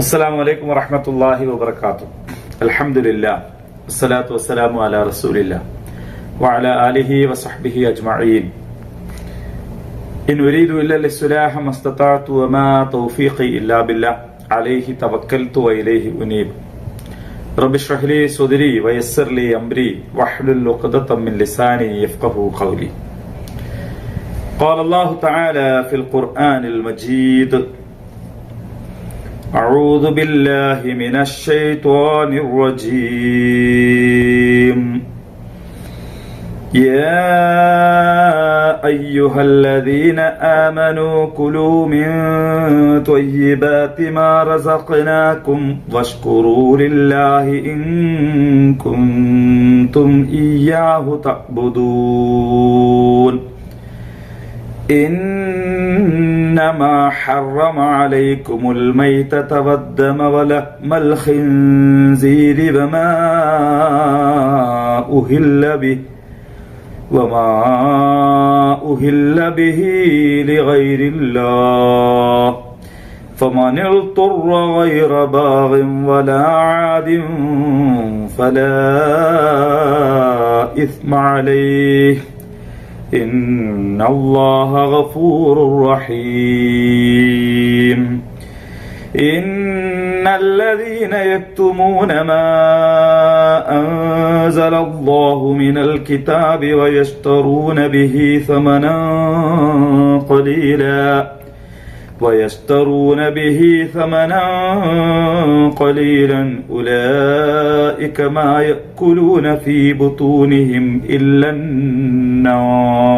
അസ്സലാമു അലൈക്കും വറഹ്മത്തുള്ളാഹി വബറകാതുഹു. അൽഹംദുലില്ലാഹ് വസ്സലാത്തു വസ്സലാമു അലാ റസൂലില്ലാഹ് വഅലാ ആലിഹി വസഹ്ബിഹി അജ്മഈൻ. ഇൻ ഉരീദു ഇല്ലൽ ഇസ്ലാഹ മസ്തതഅതു വമാ തൗഫീഖി ഇല്ലാ ബില്ലാഹ് അലൈഹി തവക്കൽതു വഇലൈഹി ഉനീബ്. റബ്ബി ഇശ്റഹ് ലി സദ്രി വയസ്സിർ ലി അംരി വഹ്ലുൽ ഉഖ്ദതം മിൻ ലിസാനി യഫ്ഖഹു ഖൗലി. ഖാല അല്ലാഹു തആല ഫിൽ ഖുർആനിൽ മജീദ് أعوذ بالله من الشيطان الرجيم يا أيها الذين آمنوا كلوا من طيبات ما رزقناكم واشكروا لله إن كنتم إياه تعبدون إنما حرم عليكم الميتة والدم ولحم الخنزير وما أهل به لغير الله فمن اضطر غير باغ ولا عاد فلا إثم عليه إن الله غفور رحيم إن الذين يكتمون ما أنزل الله من الكتاب ويشترون به ثمنا قليلا أولئك ما يأكلون في بطونهم إلا النار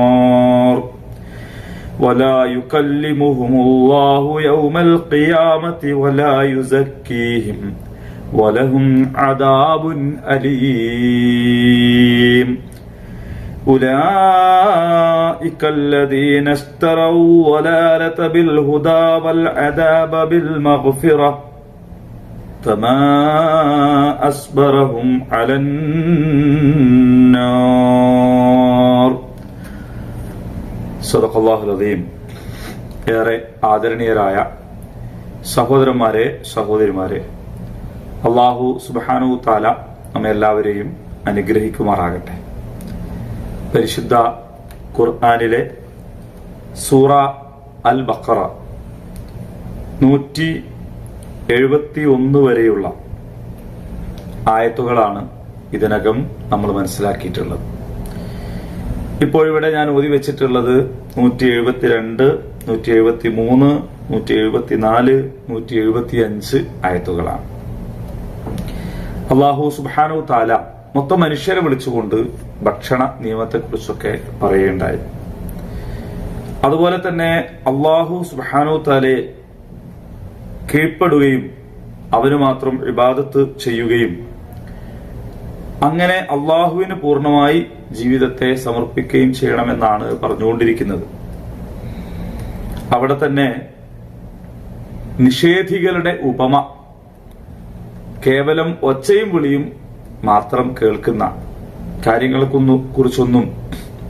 ولا يكلمهم الله يوم القيامة ولا يزكيهم ولهم عذاب أليم أولئك الذين اشتروا الضلالة بالهدى والعذاب بالمغفرة فما أصبرهم على النار. സദഖല്ലാഹുൽ അദീം. ഏറെ ആദരണീയരായ സഹോദരന്മാരെ, സഹോദരിമാരെ, അല്ലാഹു സുബ്ഹാനഹു തആല നമ്മെ എല്ലാവരെയും അനുഗ്രഹിക്കുമാറാകട്ടെ. പരിശുദ്ധ ഖുർആനിലെ സൂറ അൽ ബഖറ 171 വരെയുള്ള ആയത്തുകളാണ് ഇതിനകം നമ്മൾ മനസ്സിലാക്കിയിട്ടുള്ളത്. ഇപ്പോൾ ഇവിടെ ഞാൻ ഓതി വെച്ചിട്ടുള്ളത് 172, 173, 174, 175 ആയത്തുകളാണ്. അല്ലാഹു സുബ്ഹാനഹു തആല മൊത്തം മനുഷ്യരെ വിളിച്ചുകൊണ്ട് ഭക്ഷണ നിയമത്തെക്കുറിച്ചൊക്കെ പറയുകയുണ്ടായി. അതുപോലെ തന്നെ അല്ലാഹു സുബ്ഹാനഹു തആലയെ കീഴ്പ്പെടുകയും അവന് മാത്രം ഇബാദത്ത് ചെയ്യുകയും അങ്ങനെ അള്ളാഹുവിന് പൂർണ്ണമായി ജീവിതത്തെ സമർപ്പിക്കുകയും ചെയ്യണമെന്നാണ് പറഞ്ഞുകൊണ്ടിരിക്കുന്നത്. അവിടെ തന്നെ നിഷേധികളുടെ ഉപമ കേവലം ഒച്ചയും വിളിയും മാത്രം കേൾക്കുന്ന കാര്യങ്ങളെ കുറിച്ചൊന്നും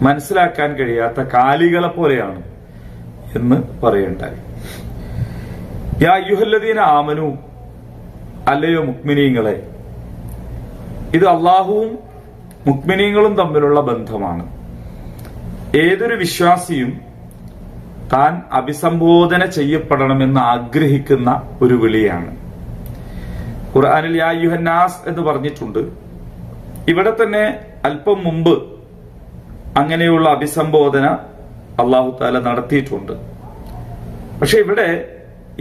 മനസ്സിലാക്കാൻ കഴിയാത്ത കാലികളെ പോലെയാണ് എന്ന് പറയണ്ടായി. യാ അയ്യുഹല്ലദീന ആമനു, അല്ലയോ മുഅ്മിനീങ്ങളെ. ഇത് അള്ളാഹുവും മുഅ്മിനീങ്ങളും തമ്മിലുള്ള ബന്ധമാണ്. ഏതൊരു വിശ്വാസിയും താൻ അഭിസംബോധന ചെയ്യപ്പെടണമെന്ന് ആഗ്രഹിക്കുന്ന ഒരു വിളിയാണ്. ഖുർആനിൽ യാ അയ്യുഹന്നാസ് എന്ന് പറഞ്ഞിട്ടുണ്ട്. ഇവിടെ തന്നെ അല്പം മുമ്പ് അങ്ങനെയുള്ള അഭിസംബോധന അല്ലാഹു തആല നടത്തിയിട്ടുണ്ട്. പക്ഷെ ഇവിടെ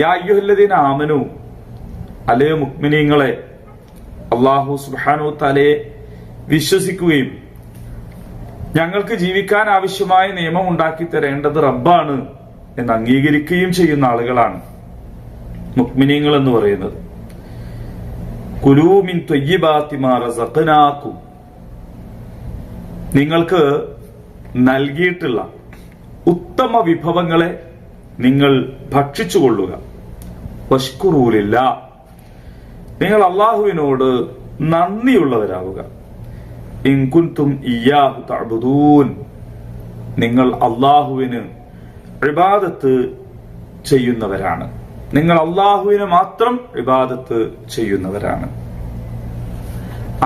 യാ അയ്യുഹല്ലദീന ആമനു, അല്ലയോ മുഅ്മിനീങ്ങളെ, അല്ലാഹു സുബ്ഹാനഹു തആലയെ വിശ്വസിക്കുകയും ഞങ്ങൾക്ക് ജീവിക്കാൻ ആവശ്യമായ നിയമം ഉണ്ടാക്കി തരേണ്ടത് റബ്ബാണ് എന്ന് അംഗീകരിക്കുകയും ചെയ്യുന്ന ആളുകളാണ് മുഅ്മിനീങ്ങൾ എന്ന് പറയുന്നത്. കുലൂ മിൻ ത്വയ്യിബാതി മാ റസഖ്നാകും, നിങ്ങൾക്ക് നൽകിയിട്ടുള്ള ഉത്തമ വിഭവങ്ങളെ നിങ്ങൾ ഭക്ഷിച്ചുകൊള്ളുക. വഷ്കുറൂ ലില്ലാഹ്, നിങ്ങൾ അള്ളാഹുവിനോട് നന്ദിയുള്ളവരാവുക. ഇൻ കുൻതും ഇയ്യാഹു തഅബുദൂൻ, നിങ്ങൾ അള്ളാഹുവിന് ഇബാദത്ത് ചെയ്യുന്നവരാണ്. നിങ്ങൾ അള്ളാഹുവിനെ മാത്രം ഇബാദത്ത് ചെയ്യുന്നവരാണ്.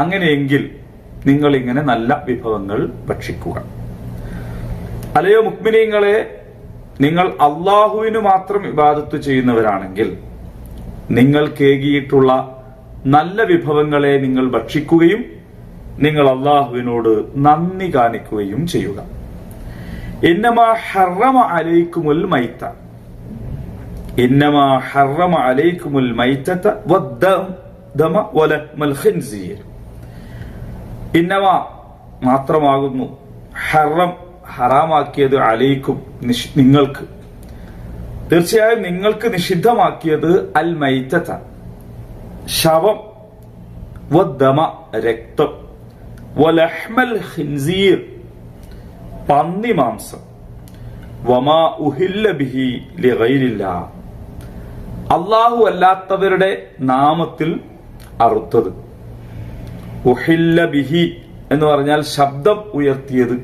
അങ്ങനെയെങ്കിൽ നിങ്ങൾ ഇങ്ങനെ നല്ല വിഭവങ്ങൾ ഭക്ഷിക്കുക. അല്ലയോ മുഅ്മിനീങ്ങളെ, നിങ്ങൾ അള്ളാഹുവിന് മാത്രം ഇബാദത്ത് ചെയ്യുന്നവരാണെങ്കിൽ നിങ്ങൾ കേകിയിട്ടുള്ള നല്ല വിഭവങ്ങളെ നിങ്ങൾ ഭക്ഷിക്കുകയും നിങ്ങൾ അള്ളാഹുവിനോട് നന്ദി കാണിക്കുകയും ചെയ്യുക. ഇന്നമാ ഹറമ അലൈക്കുമുൽ മൈത, ഇന്നമാ ഹറമ അലൈക്കുമുൽ മൈതത വദ്ദമ വലഹ്മൽ ഖിൻസീർ. ഇന്നമ മാത്രമാകുന്നു ഹറാമാക്കിയത് അലൈക്കും നിങ്ങൾക്ക്, തീർച്ചയായും നിങ്ങൾക്ക് നിഷിദ്ധമാക്കിയത് അൽ മൈതത ശവം, വദ്ദമ രക്തം, വലഹ്മൽ ഖിൻസീർ പന്നി മാംസം, വമാ ഉഹില്ല ബിഹി ലിഗൈരില്ലാഹ് അല്ലാഹു അല്ലാത്തവരുടെ നാമത്തിൽ അറുത്തത്. ഉഹില്ല ബിഹി എന്ന് പറഞ്ഞാൽ ശബ്ദം ഉയർത്തിയത്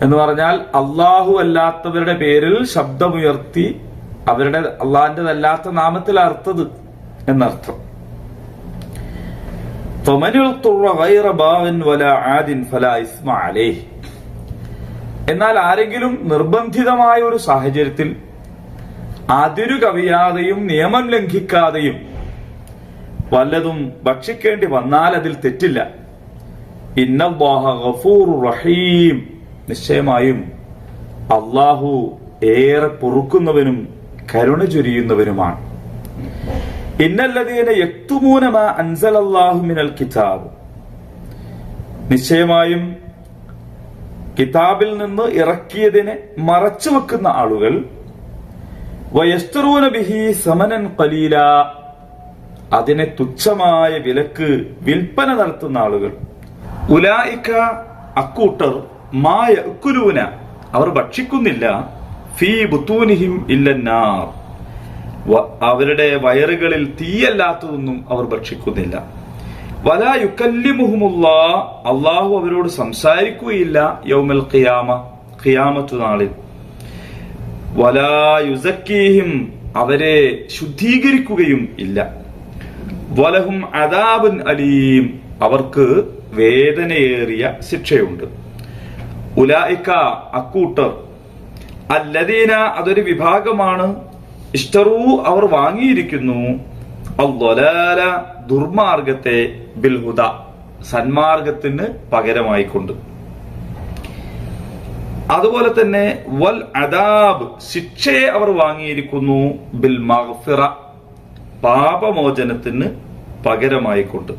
എന്ന് പറഞ്ഞാൽ അള്ളാഹു അല്ലാത്തവരുടെ പേരിൽ ശബ്ദമുയർത്തി അവരുടെ അള്ളാഹിന്റെതല്ലാത്ത നാമത്തിൽ അർത്ഥത് എന്നർത്ഥം. എന്നാൽ ആരെങ്കിലും നിർബന്ധിതമായ ഒരു സാഹചര്യത്തിൽ അതിരു കവിയാതെയും നിയമം ലംഘിക്കാതെയും വല്ലതും ഭക്ഷിക്കേണ്ടി വന്നാൽ അതിൽ തെറ്റില്ല. ഇന്നല്ലാഹ ഗഫൂറുർ റഹീം, നിശ്ചയമായും അള്ളാഹു ഏറെ പൊറുക്കുന്നവനും കരുണ ചൊരിയുന്നവനുമാണ്. ഇന്നല്ലദീന യക്തുമൂന മാ അൻസലല്ലാഹു മിനൽ കിതാബ്, നിശ്ചയമായും കിതാബിൽ നിന്ന് ഇറക്കിയതിനെ മറച്ചു വെക്കുന്ന ആളുകൾ, വയസ്തറൂന ബിഹി സമനൻ ഖലീല, അതിനെ തുച്ഛമായ വിലക്ക് വിൽപ്പന നടത്തുന്ന ആളുകൾ, ഉലായിക അക്കൂട്ടർ, മാ യഅ്കുലൂന അവർ ഭക്ഷിക്കുന്നില്ല, ഫീ ബുത്തൂനിഹിം ഇല്ലന്നാർ അവരുടെ വയറുകളിൽ തീയല്ലാത്തതൊന്നും അവർ ഭക്ഷിക്കുന്നില്ല. വലാ യുകല്ലിമുഹുമുല്ലാഹ് അല്ലാഹു അവരോട് സംസാരിക്കുകയില്ല യൗമൽ ഖിയാമ ഖിയാമത്ത് നാളിൽ. വലാ യുസക്കീഹിം അവരെ ശുദ്ധീകരിക്കുകയും ഇല്ല. വലഹും അദാബുൻ അലീം അവർക്ക് വേദനയേറിയ ശിക്ഷയുണ്ട്. ഉലായിക അക്കൂട്ടർ, അല്ലദീന അതൊരു വിഭാഗമാണ്, ഇഷ്തറൂ അവർ വാങ്ങിയിരിക്കുന്നു, അദ്ദലാല ദുർമാർഗത്തെ, ബിൽഹുദ സന്മാർഗത്തിന് പകരമായിക്കൊണ്ട്. അതുപോലെ തന്നെ വൽ അദാബ് ശിക്ഷയെ അവർ വാങ്ങിയിരിക്കുന്നു, ബിൽ മഗ്ഫിറ പാപമോചനത്തിന് പകരമായിക്കൊണ്ട്.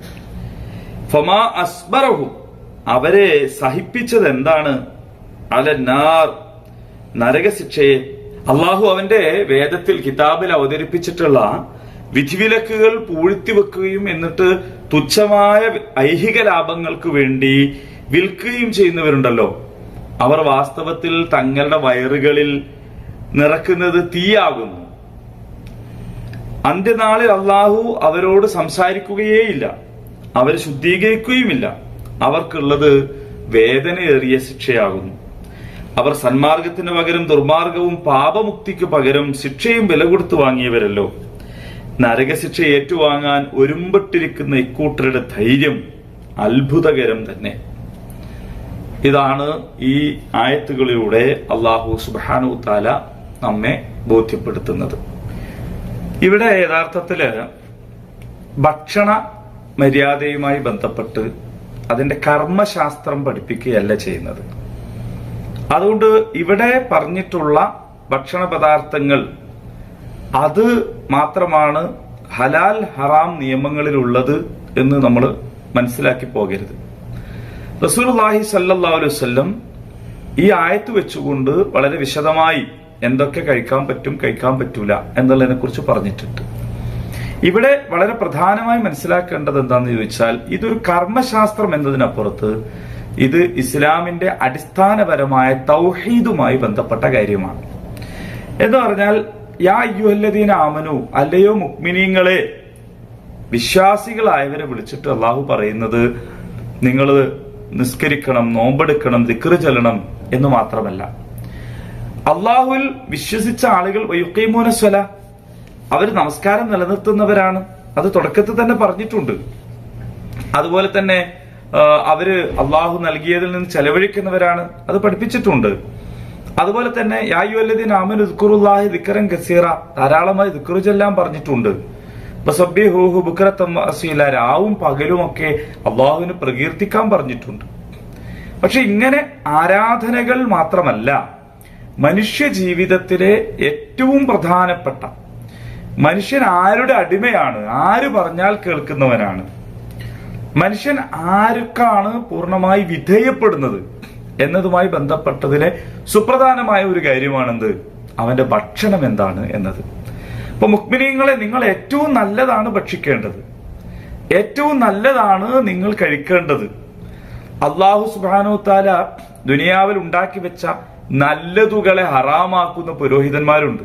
ഫമാ അസ്ബറഹും അവരെ സഹിപ്പിച്ചത് എന്താണ്, അലന്നാർ നരകശിക്ഷയെ. അള്ളാഹു അവന്റെ വേദത്തിൽ കിതാബിൽ അവതരിപ്പിച്ചിട്ടുള്ള വിധിവിലക്കുകൾ പൂഴ്ത്തിവെക്കുകയും എന്നിട്ട് തുച്ഛമായ ഐഹിക ലാഭങ്ങൾക്ക് വേണ്ടി വിൽക്കുകയും ചെയ്യുന്നവരുണ്ടല്ലോ, അവർ വാസ്തവത്തിൽ തങ്ങളുടെ വയറുകളിൽ നിറക്കുന്നത് തീയാകുന്നു. അന്ത്യനാളിൽ അള്ളാഹു അവരോട് സംസാരിക്കുകയേയില്ല, അവരെ ശുദ്ധീകരിക്കുകയുമില്ല. അവർക്കുള്ളത് വേദനയേറിയ ശിക്ഷയാകുന്നു. അവർ സന്മാർഗത്തിന് പകരം ദുർമാർഗവും പാപമുക്തിക്ക് പകരം ശിക്ഷയും വില കൊടുത്തു വാങ്ങിയവരല്ലോ. നരകശിക്ഷ ഏറ്റുവാങ്ങാൻ ഒരുമ്പെട്ടിരിക്കുന്ന ഇക്കൂട്ടരുടെ ധൈര്യം അത്ഭുതകരം തന്നെ. ഇതാണ് ഈ ആയത്തുകളിലൂടെ അള്ളാഹു സുബ്ഹാനഹു തആല നമ്മെ ബോധ്യപ്പെടുത്തുന്നത്. ഇവിടെ യഥാർത്ഥത്തില് ഭക്ഷണ മര്യാദയുമായി ബന്ധപ്പെട്ട് അതിന്റെ കർമ്മശാസ്ത്രം പഠിപ്പിക്കുകയല്ല ചെയ്യുന്നത്. അതുകൊണ്ട് ഇവിടെ പറഞ്ഞിട്ടുള്ള ഭക്ഷണ പദാർത്ഥങ്ങൾ അത് മാത്രമാണ് ഹലാൽ ഹറാം നിയമങ്ങളിലുള്ളത് എന്ന് നമ്മൾ മനസ്സിലാക്കി പോകരുത്. റസൂലുള്ളാഹി സ്വല്ലല്ലാഹു അലൈഹി വസല്ലം ഈ ആയത്ത് വെച്ചുകൊണ്ട് വളരെ വിശദമായി എന്തൊക്കെ കഴിക്കാൻ പറ്റും കഴിക്കാൻ പറ്റൂല എന്നുള്ളതിനെ കുറിച്ച് പറഞ്ഞിട്ടുണ്ട്. ഇവിടെ വളരെ പ്രധാനമായി മനസ്സിലാക്കേണ്ടത് എന്താണെന്ന് ചോദിച്ചാൽ, ഇതൊരു കർമ്മശാസ്ത്രം എന്നതിനപ്പുറത്ത് ഇത് ഇസ്ലാമിന്റെ അടിസ്ഥാനപരമായ തൗഹീദുമായി ബന്ധപ്പെട്ട കാര്യമാണ്. എന്ന് പറഞ്ഞാൽ, യാ അയ്യുഹല്ലദീന ആമനു, അല്ലയോ മുഅ്മിനീങ്ങളെ, വിശ്വാസികളായവരെ വിളിച്ചിട്ട് അള്ളാഹു പറയുന്നത് നിങ്ങൾ നിസ്കരിക്കണം, നോമ്പെടുക്കണം, ദിക്ർ ചൊല്ലണം എന്ന് മാത്രമല്ല, അള്ളാഹുവിൽ വിശ്വസിച്ച ആളുകൾ വയുഖീമൂന സ്വലാ അവർ നമസ്കാരം നിലനിർത്തുന്നവരാണ്. അത് തുടക്കത്തിൽ തന്നെ പറഞ്ഞിട്ടുണ്ട്. അതുപോലെ തന്നെ അവര് അള്ളാഹു നൽകിയതിൽ നിന്ന് ചെലവഴിക്കുന്നവരാണ്, അത് പഠിപ്പിച്ചിട്ടുണ്ട്. അതുപോലെ തന്നെ യാ അയ്യുഹല്ലദീന ആമനൂ ദിക്റുല്ലാഹി ദിക്റൻ കസീറ, ധാരാളമായി ദിക്റ് ചൊല്ലാൻ പറഞ്ഞിട്ടുണ്ട്. വസബ്ബിഹൂഹു ബുക്റതൻ വഅസീല, രാവും പകലും ഒക്കെ അള്ളാഹുവിനെ പ്രകീർത്തിക്കാൻ പറഞ്ഞിട്ടുണ്ട്. പക്ഷെ ഇങ്ങനെ ആരാധനകൾ മാത്രമല്ല, മനുഷ്യ ജീവിതത്തിലെ ഏറ്റവും പ്രധാനപ്പെട്ട, മനുഷ്യൻ ആരുടെ അടിമയാണ്, ആര് പറഞ്ഞാൽ കേൾക്കുന്നവനാണ്, മനുഷ്യൻ ആർക്കാണ് പൂർണ്ണമായി വിധേയപ്പെടുന്നത് എന്നതുമായി ബന്ധപ്പെട്ടതിലെ സുപ്രധാനമായ ഒരു കാര്യമാണെന്ത്, അവന്റെ ഭക്ഷണം എന്താണ് എന്നത്. അപ്പൊ മുഅ്മിനീങ്ങളെ, നിങ്ങൾ ഏറ്റവും നല്ലതാണ് ഭക്ഷിക്കേണ്ടത്, ഏറ്റവും നല്ലതാണ് നിങ്ങൾ കഴിക്കേണ്ടത്. അല്ലാഹു സുബ്ഹാനഹു തആല ദുനിയാവിൽ ഉണ്ടാക്കി വെച്ച നല്ലതുകളെ ഹറാമാക്കുന്ന പുരോഹിതന്മാരുണ്ട്.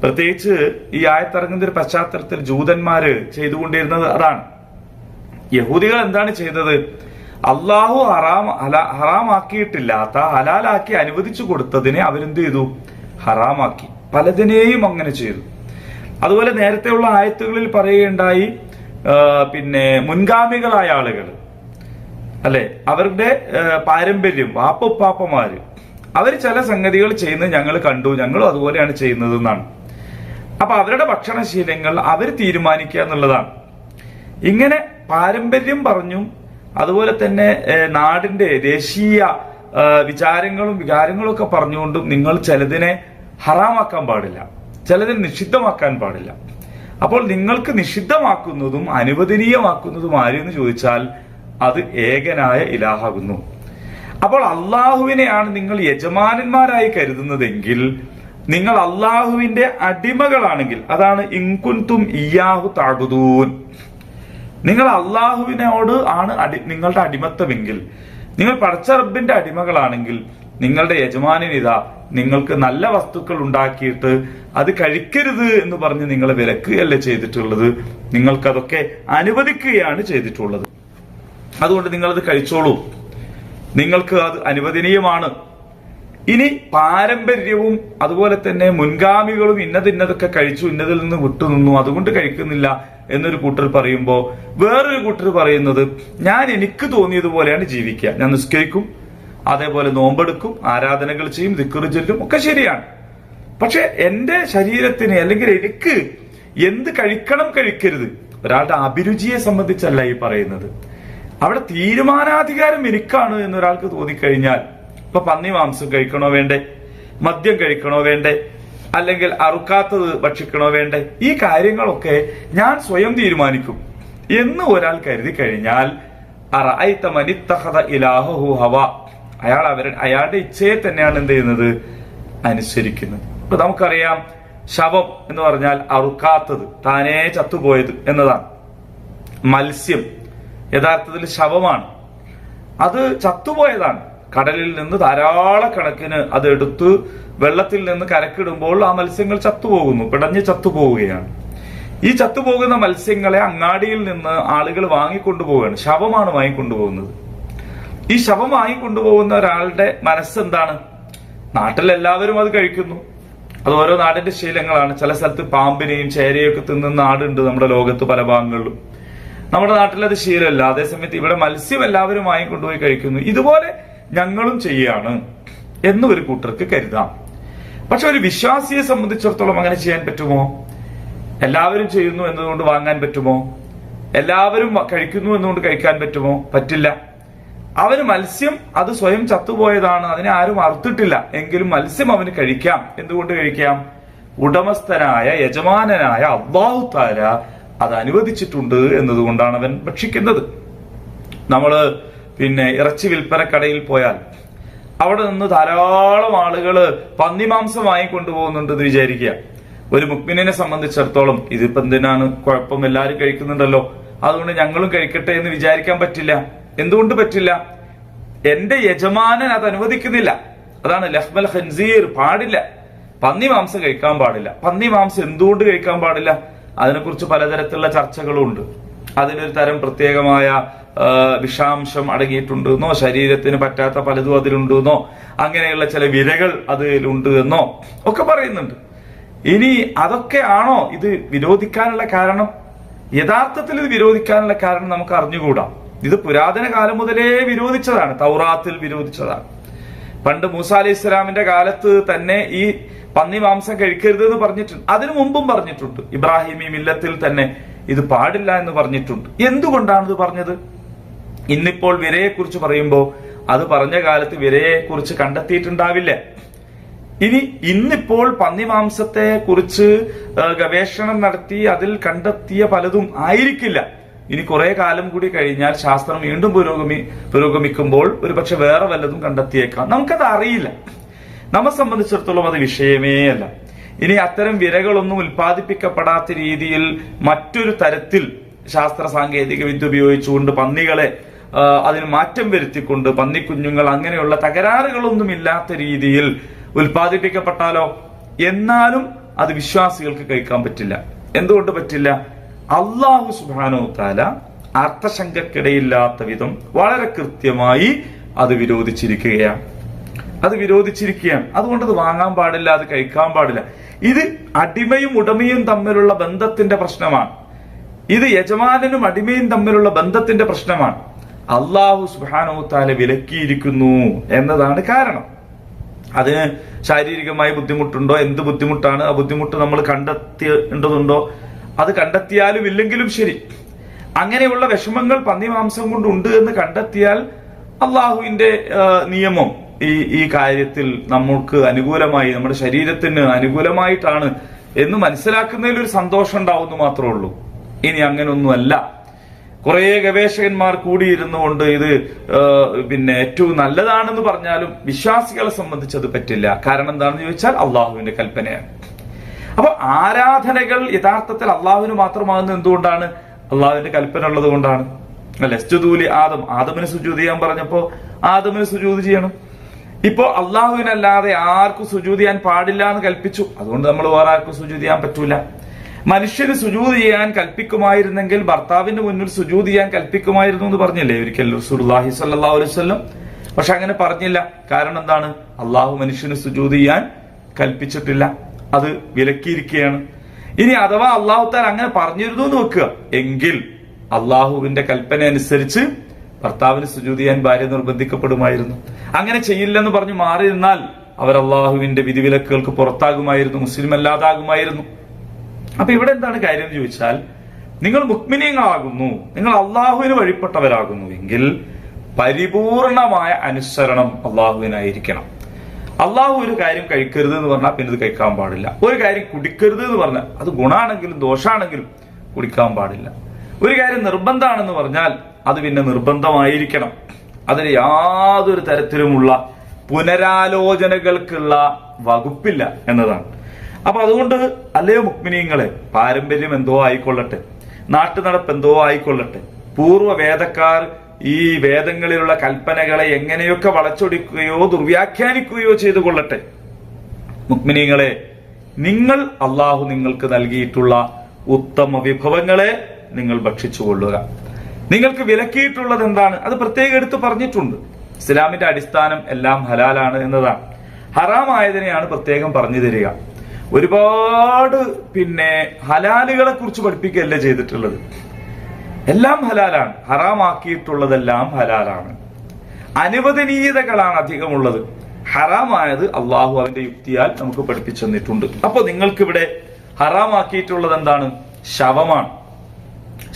പ്രത്യേകിച്ച് ഈ ആയത്തിറങ്ങുന്ന ഒരു പശ്ചാത്തലത്തിൽ ജൂതന്മാര് ചെയ്തുകൊണ്ടിരുന്നത് അതാണ്. യഹൂദികൾ എന്താണ് ചെയ്തത്? അള്ളാഹു ഹറാമാക്കിയിട്ടില്ലാത്ത, ഹലാലാക്കി അനുവദിച്ചു കൊടുത്തതിനെ അവരെന്ത് ചെയ്തു? ഹറാമാക്കി. പലതിനെയും അങ്ങനെ ചെയ്തു. അതുപോലെ നേരത്തെയുള്ള ആയത്തുകളിൽ പറയുകയുണ്ടായി, പിന്നെ മുൻഗാമികളായ ആളുകൾ അല്ലെ, അവരുടെ പാരമ്പര്യം, വാപ്പുപ്പാപ്പമാര്, അവര് ചില സംഗതികൾ ചെയ്യുന്നത് ഞങ്ങൾ കണ്ടു, ഞങ്ങളും അതുപോലെയാണ് ചെയ്യുന്നത് എന്നാണ്. അപ്പൊ അവരുടെ ഭക്ഷണശീലങ്ങൾ അവർ തീരുമാനിക്കുക എന്നുള്ളതാണ്. ഇങ്ങനെ പാരമ്പര്യം പറഞ്ഞും അതുപോലെ തന്നെ നാടിന്റെ ദേശീയ വിചാരങ്ങളും വികാരങ്ങളും ഒക്കെ പറഞ്ഞുകൊണ്ടും നിങ്ങൾ ചിലതിനെ ഹറാമാക്കാൻ പാടില്ല, ചിലതിനെ നിഷിദ്ധമാക്കാൻ പാടില്ല. അപ്പോൾ നിങ്ങൾക്ക് നിഷിദ്ധമാക്കുന്നതും അനുവദനീയമാക്കുന്നതും ആരെന്ന് ചോദിച്ചാൽ അത് ഏകനായ ഇലാഹാകുന്നു. അപ്പോൾ അള്ളാഹുവിനെയാണ് നിങ്ങൾ യജമാനന്മാരായി കരുതുന്നതെങ്കിൽ, നിങ്ങൾ അള്ളാഹുവിന്റെ അടിമകളാണെങ്കിൽ, അതാണ് ഇൻകുൻതും ഇയ്യാഹു തഅബുദൂൻ, നിങ്ങൾ അള്ളാഹുവിനോട് ആണ് നിങ്ങളുടെ അടിമത്തമെങ്കിൽ, നിങ്ങൾ പടച്ച റബ്ബിന്റെ അടിമകളാണെങ്കിൽ, നിങ്ങളുടെ യജമാനനിതാ നിങ്ങൾക്ക് നല്ല വസ്തുക്കൾ ഉണ്ടാക്കിയിട്ട് അത് കഴിക്കരുത് എന്ന് പറഞ്ഞ് നിങ്ങളെ വിലക്കുകയല്ല ചെയ്തിട്ടുള്ളത്, നിങ്ങൾക്കതൊക്കെ അനുവദിക്കുകയാണ് ചെയ്തിട്ടുള്ളത്. അതുകൊണ്ട് നിങ്ങളത് കഴിച്ചോളൂ, നിങ്ങൾക്ക് അത് അനുവദനീയമാണ്. ഇനി പാരമ്പര്യവും അതുപോലെ തന്നെ മുൻഗാമികളും ഇന്നതൊക്കെ കഴിച്ചു, ഇന്നതിൽ നിന്ന് വിട്ടുനിന്നു, അതുകൊണ്ട് കഴിക്കുന്നില്ല എന്നൊരു കൂട്ടർ പറയുമ്പോൾ വേറൊരു കൂട്ടർ പറയുന്നത്, ഞാൻ എനിക്ക് തോന്നിയതുപോലെയാണ് ജീവിക്കുക, ഞാൻ നിസ്കരിക്കും, അതേപോലെ നോമ്പെടുക്കും, ആരാധനകൾ ചെയ്യും, ദിക്റ് ചൊല്ലും, ഒക്കെ ശരിയാണ്. പക്ഷെ എന്റെ ശരീരത്തിന് അല്ലെങ്കിൽ എനിക്ക് എന്ത് കഴിക്കണം കഴിക്കരുത്, ഒരാളുടെ അഭിരുചിയെ സംബന്ധിച്ചല്ല ഈ പറയുന്നത്. അവിടെ തീരുമാനാധികാരം എനിക്കാണ് എന്നൊരാൾക്ക് തോന്നിക്കഴിഞ്ഞാൽ, ഇപ്പൊ പന്നി മാംസം കഴിക്കണോ വേണ്ടേ, മദ്യം കഴിക്കണോ വേണ്ടേ, അല്ലെങ്കിൽ അറുക്കാത്തത് ഭക്ഷിക്കണോ വേണ്ടേ, ഈ കാര്യങ്ങളൊക്കെ ഞാൻ സ്വയം തീരുമാനിക്കും എന്ന് ഒരാൾ കരുതി കഴിഞ്ഞാൽ അയാളുടെ ഇച്ഛയെ തന്നെയാണ് എന്ത് ചെയ്യുന്നത്, അനുസരിക്കുന്നത്. ഇപ്പൊ നമുക്കറിയാം, ശവം എന്ന് പറഞ്ഞാൽ അറുക്കാത്തത്, താനേ ചത്തുപോയത് എന്നതാണ്. മത്സ്യം യഥാർത്ഥത്തിൽ ശവമാണ്, അത് ചത്തുപോയതാണ്. കടലിൽ നിന്ന് ധാരാളക്കണക്കിന് അത് എടുത്ത് വെള്ളത്തിൽ നിന്ന് കരക്കിടുമ്പോൾ ആ മത്സ്യങ്ങൾ ചത്തുപോകുന്നു, പിടഞ്ഞ് ചത്തുപോവുകയാണ്. ഈ ചത്തുപോകുന്ന മത്സ്യങ്ങളെ അങ്ങാടിയിൽ നിന്ന് ആളുകൾ വാങ്ങിക്കൊണ്ടുപോവുകയാണ്, ശവമാണ് വാങ്ങിക്കൊണ്ടുപോകുന്നത്. ഈ ശവം വാങ്ങിക്കൊണ്ടുപോകുന്ന ഒരാളുടെ മനസ്സെന്താണ്? നാട്ടിലെല്ലാവരും അത് കഴിക്കുന്നു, അത് ഓരോ നാടിന്റെ ശീലങ്ങളാണ്. ചില സ്ഥലത്ത് പാമ്പിനെയും ചേരയും ഒക്കെ തിന്നുന്ന നാടുണ്ട് നമ്മുടെ ലോകത്ത് പല ഭാഗങ്ങളിലും. നമ്മുടെ നാട്ടിൽ അത് ശീലമല്ല. അതേസമയത്ത് ഇവിടെ മത്സ്യം എല്ലാവരും വാങ്ങിക്കൊണ്ടുപോയി കഴിക്കുന്നു, ഇതുപോലെ ഞങ്ങളും ചെയ്യാണ് എന്ന് ഒരു കൂട്ടർക്ക് കരുതാം. പക്ഷെ ഒരു വിശ്വാസിയെ സംബന്ധിച്ചിടത്തോളം അങ്ങനെ ചെയ്യാൻ പറ്റുമോ? എല്ലാവരും ചെയ്യുന്നു എന്നതുകൊണ്ട് വാങ്ങാൻ പറ്റുമോ? എല്ലാവരും കഴിക്കുന്നു എന്നുകൊണ്ട് കഴിക്കാൻ പറ്റുമോ? പറ്റില്ല. അവന് മത്സ്യം അത് സ്വയം ചത്തുപോയതാണ്, അതിനെ ആരും അറുത്തിട്ടില്ല, എങ്കിലും മത്സ്യം അവന് കഴിക്കാം. എന്തുകൊണ്ട് കഴിക്കാം? ഉടമസ്ഥനായ യജമാനനായ അല്ലാഹു തആല അത് അനുവദിച്ചിട്ടുണ്ട് എന്നതുകൊണ്ടാണ് അവൻ ഭക്ഷിക്കുന്നത്. നമ്മള് ഇറച്ചി വിൽപ്പന കടയിൽ പോയാൽ അവിടെ നിന്ന് ധാരാളം ആളുകള് പന്നിമാംസം വാങ്ങിക്കൊണ്ടുപോകുന്നുണ്ടെന്ന് വിചാരിക്കുക. ഒരു മുഅ്മിനിനെ സംബന്ധിച്ചിടത്തോളം ഇതിപ്പോ എന്തിനാണ് കുഴപ്പം, എല്ലാവരും കഴിക്കുന്നുണ്ടല്ലോ, അതുകൊണ്ട് ഞങ്ങളും കഴിക്കട്ടെ എന്ന് വിചാരിക്കാൻ പറ്റില്ല. എന്തുകൊണ്ട് പറ്റില്ല? എന്റെ യജമാനൻ അത് അനുവദിക്കുന്നില്ല. അതാണ് ലഹ്മൽ ഖൻസീർ, പാടില്ല, പന്നി മാംസം കഴിക്കാൻ പാടില്ല. പന്നി മാംസം എന്തുകൊണ്ട് കഴിക്കാൻ പാടില്ല? അതിനെക്കുറിച്ച് പലതരത്തിലുള്ള ചർച്ചകളുണ്ട്. അതിനൊരു തരം പ്രത്യേകമായ വിഷാംശം അടങ്ങിയിട്ടുണ്ട് എന്നോ, ശരീരത്തിന് പറ്റാത്ത പലതും അതിലുണ്ട് എന്നോ, അങ്ങനെയുള്ള ചില വിരകൾ അതിലുണ്ട് എന്നോ ഒക്കെ പറയുന്നുണ്ട്. ഇനി അതൊക്കെ ആണോ ഇത് വിരോധിക്കാനുള്ള കാരണം? യഥാർത്ഥത്തിൽ ഇത് വിരോധിക്കാനുള്ള കാരണം നമുക്ക് അറിഞ്ഞുകൂടാ. ഇത് പുരാതന കാലം മുതലേ വിരോധിച്ചതാണ്, തൗറാത്തിൽ വിരോധിച്ചതാണ്. പണ്ട് മൂസ അലൈഹി ഇസ്ലാമിന്റെ കാലത്ത് തന്നെ ഈ പന്നി മാംസം കഴിക്കരുത് എന്ന് പറഞ്ഞിട്ടുണ്ട്. അതിനു മുമ്പും പറഞ്ഞിട്ടുണ്ട്. ഇബ്രാഹിമി മില്ലത്തിൽ തന്നെ ഇത് പാടില്ല എന്ന് പറഞ്ഞിട്ടുണ്ട്. എന്തുകൊണ്ടാണ് ഇത് പറഞ്ഞത്? ഇന്നിപ്പോൾ വിരയെ കുറിച്ച് പറയുമ്പോൾ അത് പറഞ്ഞ കാലത്ത് വിരയെ കുറിച്ച് കണ്ടെത്തിയിട്ടുണ്ടാവില്ല. ഇനി ഇന്നിപ്പോൾ പന്നിമാംസത്തെ കുറിച്ച് ഗവേഷണം നടത്തി അതിൽ കണ്ടെത്തിയ പലതും ആയിരിക്കില്ല. ഇനി കുറെ കാലം കൂടി കഴിഞ്ഞാൽ ശാസ്ത്രം വീണ്ടും പുരോഗമിക്കുമ്പോൾ ഒരുപക്ഷെ വേറെ വല്ലതും കണ്ടെത്തിയേക്കാം. നമുക്കത് അറിയില്ല. നമ്മെ സംബന്ധിച്ചിടത്തോളം അത് വിഷയമേ അല്ല. ഇനി അത്തരം വിരകളൊന്നും ഉൽപ്പാദിപ്പിക്കപ്പെടാത്ത രീതിയിൽ മറ്റൊരു തരത്തിൽ ശാസ്ത്ര സാങ്കേതിക വിദ്യ ഉപയോഗിച്ചുകൊണ്ട് പന്നികളെ അതിന് മാറ്റം വരുത്തിക്കൊണ്ട് പന്നിക്കുഞ്ഞുങ്ങൾ അങ്ങനെയുള്ള തകരാറുകളൊന്നും ഇല്ലാത്ത രീതിയിൽ ഉൽപ്പാദിപ്പിക്കപ്പെട്ടാലോ? എന്നാലും അത് വിശ്വാസികൾക്ക് കഴിക്കാൻ പറ്റില്ല. എന്തുകൊണ്ട് പറ്റില്ല? അല്ലാഹു സുബ്ഹാനഹു വ തആല അർത്ഥശങ്കക്കിടയില്ലാത്ത വിധം വളരെ കൃത്യമായി അത് വിരോധിച്ചിരിക്കുകയാണ്. അതുകൊണ്ട് അത് വാങ്ങാൻ പാടില്ല, അത് കഴിക്കാൻ പാടില്ല. ഇത് അടിമയും ഉടമയും തമ്മിലുള്ള ബന്ധത്തിന്റെ പ്രശ്നമാണ്. ഇത് യജമാനനും അടിമയും തമ്മിലുള്ള ബന്ധത്തിന്റെ പ്രശ്നമാണ്. അല്ലാഹു സുബ്ഹാനഹു വ തആല വിലക്കിയിരിക്കുന്നു എന്നതാണ് കാരണം. അതിന് ശാരീരികമായി ബുദ്ധിമുട്ടുണ്ടോ? എന്ത് ബുദ്ധിമുട്ടാണ്? ആ ബുദ്ധിമുട്ട് നമ്മൾ കണ്ടെത്തേണ്ടതുണ്ടോ? അത് കണ്ടെത്തിയാലും ഇല്ലെങ്കിലും ശരി, അങ്ങനെയുള്ള വിഷമങ്ങൾ പന്നിമാംസം കൊണ്ട് ഉണ്ട് എന്ന് കണ്ടെത്തിയാൽ അള്ളാഹുവിന്റെ നിയമം ഈ കാര്യത്തിൽ നമുക്ക് അനുകൂലമായി, നമ്മുടെ ശരീരത്തിന് അനുകൂലമായിട്ടാണ് എന്ന് മനസ്സിലാക്കുന്നതിൽ ഒരു സന്തോഷം ഉണ്ടാവുന്നു മാത്രമേ ഉള്ളൂ. ഇനി അങ്ങനൊന്നുമല്ല. കുറെ ഗവേഷകന്മാർ കൂടിയിരുന്നു കൊണ്ട് ഇത് ഏറ്റവും നല്ലതാണെന്ന് പറഞ്ഞാലും വിശ്വാസികളെ സംബന്ധിച്ച് അത് പറ്റില്ല. കാരണം എന്താണെന്ന് ചോദിച്ചാൽ അള്ളാഹുവിന്റെ കൽപ്പനയാണ്. അപ്പൊ ആരാധനകൾ യഥാർത്ഥത്തിൽ അള്ളാഹുവിന് മാത്രമാകുന്നത് എന്തുകൊണ്ടാണ്? അള്ളാഹുവിന്റെ കൽപ്പന ഉള്ളത് കൊണ്ടാണ്. ലസ്ജുദൂലി ആദമിന് സുജൂദ് ചെയ്യാൻ പറഞ്ഞപ്പോ ആദമിന് സുജൂദ് ചെയ്യണം. ഇപ്പോ അള്ളാഹുവിനല്ലാതെ ആർക്കും സുജൂദ് ചെയ്യാൻ പാടില്ല എന്ന് കൽപ്പിച്ചു. അതുകൊണ്ട് നമ്മൾ വേറെ ആർക്കും സുജൂദ് ചെയ്യാൻ പറ്റൂല. മനുഷ്യന് സുജൂദ് ചെയ്യാൻ കൽപ്പിക്കുമായിരുന്നെങ്കിൽ ഭർത്താവിന്റെ മുന്നിൽ സുജൂദ് ചെയ്യാൻ കൽപ്പിക്കുമായിരുന്നു എന്ന് പറഞ്ഞില്ലേ ഒരിക്കൽ റസൂലുള്ളാഹി സ്വല്ലല്ലാഹു അലൈഹി വസല്ലം? പക്ഷെ അങ്ങനെ പറഞ്ഞില്ല. കാരണം എന്താണ്? അള്ളാഹു മനുഷ്യന് സുജൂദ് ചെയ്യാൻ കൽപ്പിച്ചിട്ടില്ല, അത് വിലക്കിയിരിക്കുകയാണ്. ഇനി അഥവാ അള്ളാഹു താൻ അങ്ങനെ പറഞ്ഞിരുന്നു എന്ന് വെക്കുക എങ്കിൽ അള്ളാഹുവിന്റെ കൽപ്പന അനുസരിച്ച് ഭർത്താവിന് സുജൂദ് ചെയ്യാൻ ഭാര്യ നിർബന്ധിക്കപ്പെടുമായിരുന്നു. അങ്ങനെ ചെയ്യില്ലെന്ന് പറഞ്ഞു മാറിയിരുന്നാൽ അവർ അള്ളാഹുവിന്റെ വിധിവിലക്കുകൾക്ക് പുറത്താകുമായിരുന്നു, മുസ്ലിം അല്ലാതാകുമായിരുന്നു. അപ്പൊ ഇവിടെ എന്താണ് കാര്യം എന്ന് ചോദിച്ചാൽ, നിങ്ങൾ മുഅ്മിനീങ്ങളാകുന്നു, നിങ്ങൾ അള്ളാഹുവിന് വഴിപ്പെട്ടവരാകുന്നു എങ്കിൽ പരിപൂർണമായ അനുസരണം അള്ളാഹുവിനായിരിക്കണം. അള്ളാഹു ഒരു കാര്യം കഴിക്കരുത് എന്ന് പറഞ്ഞാൽ പിന്നെ ഇത് കഴിക്കാൻ പാടില്ല. ഒരു കാര്യം കുടിക്കരുത് എന്ന് പറഞ്ഞാൽ അത് ഗുണാണെങ്കിലും ദോഷാണെങ്കിലും കുടിക്കാൻ പാടില്ല. ഒരു കാര്യം നിർബന്ധമാണെന്ന് പറഞ്ഞാൽ അത് പിന്നെ നിർബന്ധമായിരിക്കണം. അതിന് യാതൊരു തരത്തിലുമുള്ള പുനരാലോചനകൾക്കുള്ള വകുപ്പില്ല എന്നതാണ്. അപ്പൊ അതുകൊണ്ട് അല്ലയോ മുഅ്മിനീങ്ങളെ, പാരമ്പര്യം എന്തോ ആയിക്കൊള്ളട്ടെ, നാട്ടുനടപ്പ് എന്തോ ആയിക്കൊള്ളട്ടെ, പൂർവ്വ വേദക്കാർ ഈ വേദങ്ങളിലുള്ള കൽപ്പനകളെ എങ്ങനെയൊക്കെ വളച്ചൊടിക്കുകയോ ദുർവ്യാഖ്യാനിക്കുകയോ ചെയ്തു കൊള്ളട്ടെ, മുഅ്മിനീങ്ങളെ, നിങ്ങൾ അള്ളാഹു നിങ്ങൾക്ക് നൽകിയിട്ടുള്ള ഉത്തമ വിഭവങ്ങളെ നിങ്ങൾ ഭക്ഷിച്ചുകൊള്ളുക. നിങ്ങൾക്ക് വിലക്കിയിട്ടുള്ളത് എന്താണ്? അത് പ്രത്യേകം എടുത്ത് പറഞ്ഞിട്ടുണ്ട്. ഇസ്ലാമിന്റെ അടിസ്ഥാനം എല്ലാം ഹലാലാണ് എന്നതാണ്. ഹറാമായതിനെയാണ് പ്രത്യേകം പറഞ്ഞു തരിക. ഒരുപാട് ഹലാലുകളെ കുറിച്ച് പഠിപ്പിക്കുകയല്ല ചെയ്തിട്ടുള്ളത്. എല്ലാം ഹലാലാണ്. ഹറാമാക്കിയിട്ടുള്ളതെല്ലാം ഹലാലാണ്. അനുവദനീയതകളാണ് അധികമുള്ളത്. ഹറാമായത് അള്ളാഹു അവന്റെ യുക്തിയാൽ നമുക്ക് പഠിപ്പിച്ചു തന്നിട്ടുണ്ട്. അപ്പൊ നിങ്ങൾക്കിവിടെ ഹറാമാക്കിയിട്ടുള്ളത് എന്താണ്? ശവമാണ്.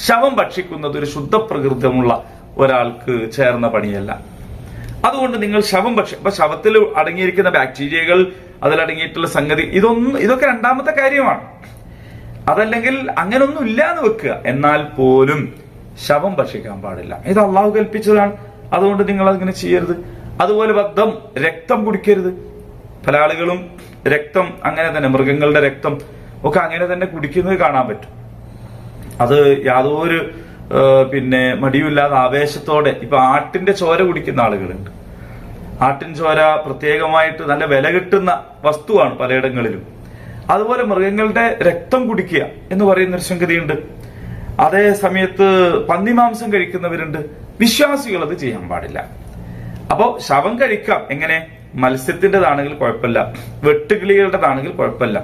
ശവം ഭക്ഷിക്കുന്നത് ഒരു ശുദ്ധ പ്രകൃതമുള്ള ഒരാൾക്ക് ചേർന്ന പണിയല്ല. അതുകൊണ്ട് നിങ്ങൾ ശവം അപ്പൊ ശവത്തിൽ അടങ്ങിയിരിക്കുന്ന ബാക്ടീരിയകൾ, അതിലടങ്ങിയിട്ടുള്ള സംഗതി, ഇതൊക്കെ രണ്ടാമത്തെ കാര്യമാണ്. അതല്ലെങ്കിൽ അങ്ങനൊന്നും ഇല്ല എന്ന് വെക്കുക. എന്നാൽ പോലും ശവം ഭക്ഷിക്കാൻ പാടില്ല. ഇത് അള്ളാഹു കൽപ്പിച്ചതാണ്. അതുകൊണ്ട് നിങ്ങൾ അതിങ്ങനെ ചെയ്യരുത്. അതുപോലെ രക്തം കുടിക്കരുത്. പല ആളുകളും രക്തം അങ്ങനെ തന്നെ, മൃഗങ്ങളുടെ രക്തം ഒക്കെ അങ്ങനെ തന്നെ കുടിക്കുന്നത് കാണാൻ പറ്റും. അത് യാതൊരു മടിയുമില്ലാതെ ആവേശത്തോടെ. ഇപ്പൊ ആട്ടിന്റെ ചോര കുടിക്കുന്ന ആളുകളുണ്ട്. ആട്ടിൻ ചോര പ്രത്യേകമായിട്ട് നല്ല വില കിട്ടുന്ന വസ്തുവാണ് പലയിടങ്ങളിലും. അതുപോലെ മൃഗങ്ങളുടെ രക്തം കുടിക്കുക എന്ന് പറയുന്ന ഒരു സംഗതിയുണ്ട്. അതേ സമയത്ത് പന്നിമാംസം കഴിക്കുന്നവരുണ്ട്. വിശ്വാസികൾ അത് ചെയ്യാൻ പാടില്ല. അപ്പോ ശവം കഴിക്കാം. എങ്ങനെ? മത്സ്യത്തിൻ്റെതാണെങ്കിൽ കുഴപ്പമില്ല, വെട്ടുകിളികളുടേതാണെങ്കിൽ കുഴപ്പമില്ല.